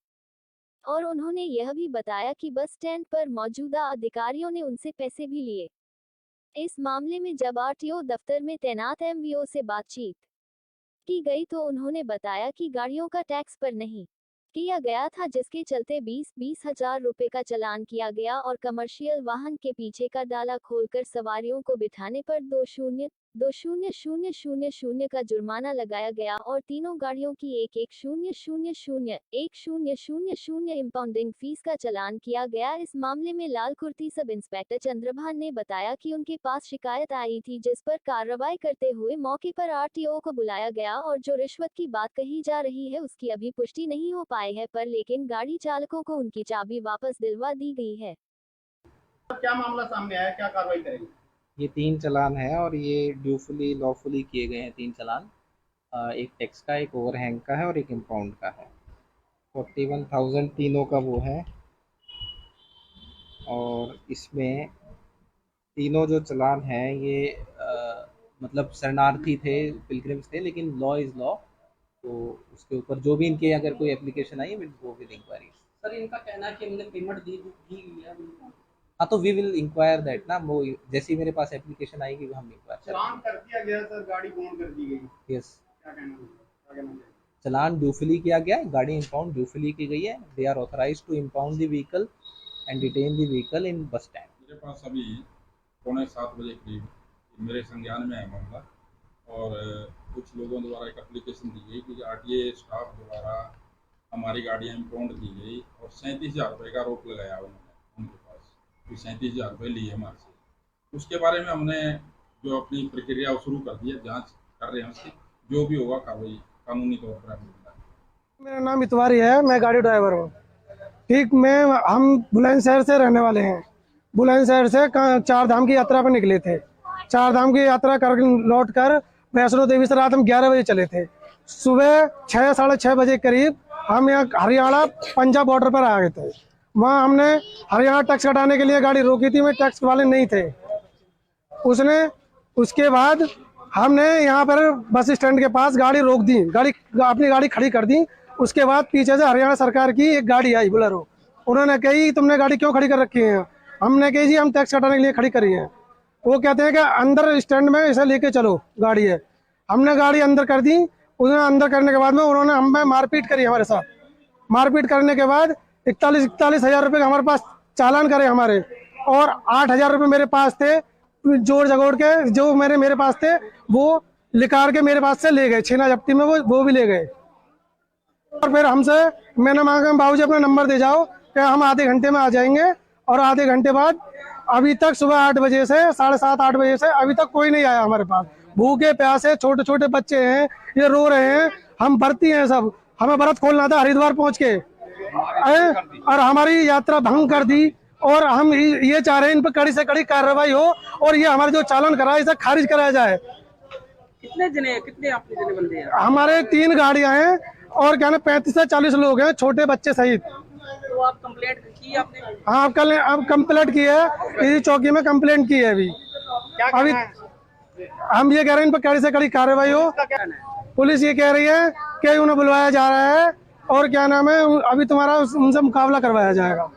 और उन्होंने यह भी बताया कि बस स्टैंड पर मौजूदा अधिकारियों ने उनसे पैसे भी लिए। इस मामले में जब आरटीओ दफ्तर में तैनात एमवीओ से बातचीत की गई तो उन्होंने बताया कि गाड़ियों का टैक्स पर नहीं किया गया था, जिसके चलते 20 हज़ार रुपये का चालान किया गया और कमर्शियल वाहन के पीछे का डाला खोलकर सवारियों को बिठाने पर 20,000 का जुर्माना लगाया गया और तीनों गाड़ियों की 1,000 इंपाउंडिंग फीस का चालान किया गया। इस मामले में लाल कुर्ती सब इंस्पेक्टर चंद्रभान ने बताया कि उनके पास शिकायत आई थी, जिस पर कार्रवाई करते हुए मौके पर आरटीओ को बुलाया गया और जो रिश्वत की बात कही जा रही है उसकी अभी पुष्टि नहीं हो पाई है, पर लेकिन गाड़ी चालकों को उनकी चाबी वापस दिलवा दी गई है। क्या मामला सामने आया, क्या कार्रवाई करेंगे? ये 3 चालान है और ये ड्यूफुली लॉफुली किए गए हैं 3 चालान। एक टैक्स का, एक ओवरहैंग का है और एक इम्पाउंड का है। 41,000 तीनों का वो है, और इसमें तीनों जो चालान हैं ये मतलब शरणार्थी थे, पिलग्रिम्स थे, लेकिन लॉ इज़ लॉ। तो उसके ऊपर जो भी इनके अगर कोई application I will go with inquiry. Sir इनका कहना है कि हमने पेमेंट दी है उनको। हाँ, तो वी विल इंक्वायर दैट ना, वो जैसे ही मेरे पास एप्लीकेशन आएगी हम इंक्वायर चालान कर दिया गया सर, गाड़ी बॉन्ड कर दी गई। यस, क्या कहना चाहिए? चालान ड्यूफुली किया गया है, गाड़ी इंपाउंड ड्यूफुली की गई है। They are authorised to impound the vehicle and detain the vehicle in bus stand. मेरे पास अभी 6:45 बजे करीब मेरे संज्ञान में है मामला, और कुछ लोगों द्वारा एक एप्लीकेशन दी गई कि आरटीए स्टाफ द्वारा हमारी गाड़ियाँ इंपाउंड की गई और 37,000 रुपये का आरोप लगाया उन्होंने उनके पास कि 37,000 रुपये लिए हमारे से। उसके बारे में हमने जो अपनी प्रक्रिया वो शुरू कर दी है, जाँच कर रहे हैं उसकी, जो भी होगा कार्रवाई कानूनी तौर पर हम। मेरा नाम इतवारी है, मैं गाड़ी ड्राइवर हूँ। ठीक, हम बुलंदशहर से रहने वाले हैं। बुलंदशहर से 4 धाम की यात्रा पर निकले थे। 4 धाम की यात्रा कर लौट कर वैष्णो देवी से रात हम 11 बजे चले थे। सुबह 6 साढ़े 6 बजे करीब हम यहाँ हरियाणा पंजाब बॉर्डर पर आ गए थे। वहाँ हमने हरियाणा टैक्स कटाने के लिए गाड़ी रोकी थी, में टैक्स वाले नहीं थे। उसके बाद हमने यहाँ पर बस स्टैंड के पास गाड़ी रोक दी, अपनी गाड़ी खड़ी कर दी। उसके बाद पीछे से हरियाणा सरकार की एक गाड़ी आई बोलेरो। उन्होंने कही तुमने गाड़ी क्यों खड़ी कर रखी है? हमने कही जी हम टैक्स कटाने के लिए खड़ी करी है। वो कहते हैं कि अंदर स्टैंड में इसे लेके चलो, गाड़ी है। हमने गाड़ी अंदर कर दी। उन्होंने अंदर करने के बाद में उन्होंने हमें मारपीट करी हमारे साथ। मारपीट करने के बाद 41 हज़ार रुपये हमारे पास चालान करे हमारे, और 8,000 रुपये मेरे पास थे जोड़ जगोड़ के, जो मेरे पास थे वो लिकार के मेरे पास से ले गए। छीना जब्ती में वो भी ले गए। और फिर मैंने मांगा बाबूजी अपना नंबर दे जाओ कि हम आधे घंटे में आ जाएंगे। और आधे घंटे बाद अभी तक सुबह 8 बजे से 7:30-8 बजे से अभी तक कोई नहीं आया हमारे पास। भूखे प्यासे छोटे छोटे बच्चे हैं, ये रो रहे हैं। हम भर्ती हैं सब, हमें व्रत खोलना था हरिद्वार पहुंच के, और हमारी यात्रा भंग कर दी। और हम ये चाह रहे हैं इन पर कड़ी से कड़ी कार्रवाई हो, और ये हमारे जो चालान करा है इसे खारिज कराया जाए। कितने आपके जने बंदे हैं? हमारे 3 गाड़ियां हैं, और क्या ना 35 से 40 लोग हैं, छोटे बच्चे सहित। तो आप कंप्लेंट की आपने? हाँ, अब कंप्लेंट की है, इसी चौकी में कंप्लेंट की है। अभी हम ये कह रहे हैं इन पर कड़ी से कड़ी कार्रवाई हो। पुलिस ये कह रही है कि उन्हें बुलवाया जा रहा है, और क्या नाम है, अभी तुम्हारा उनसे मुकाबला करवाया जाएगा।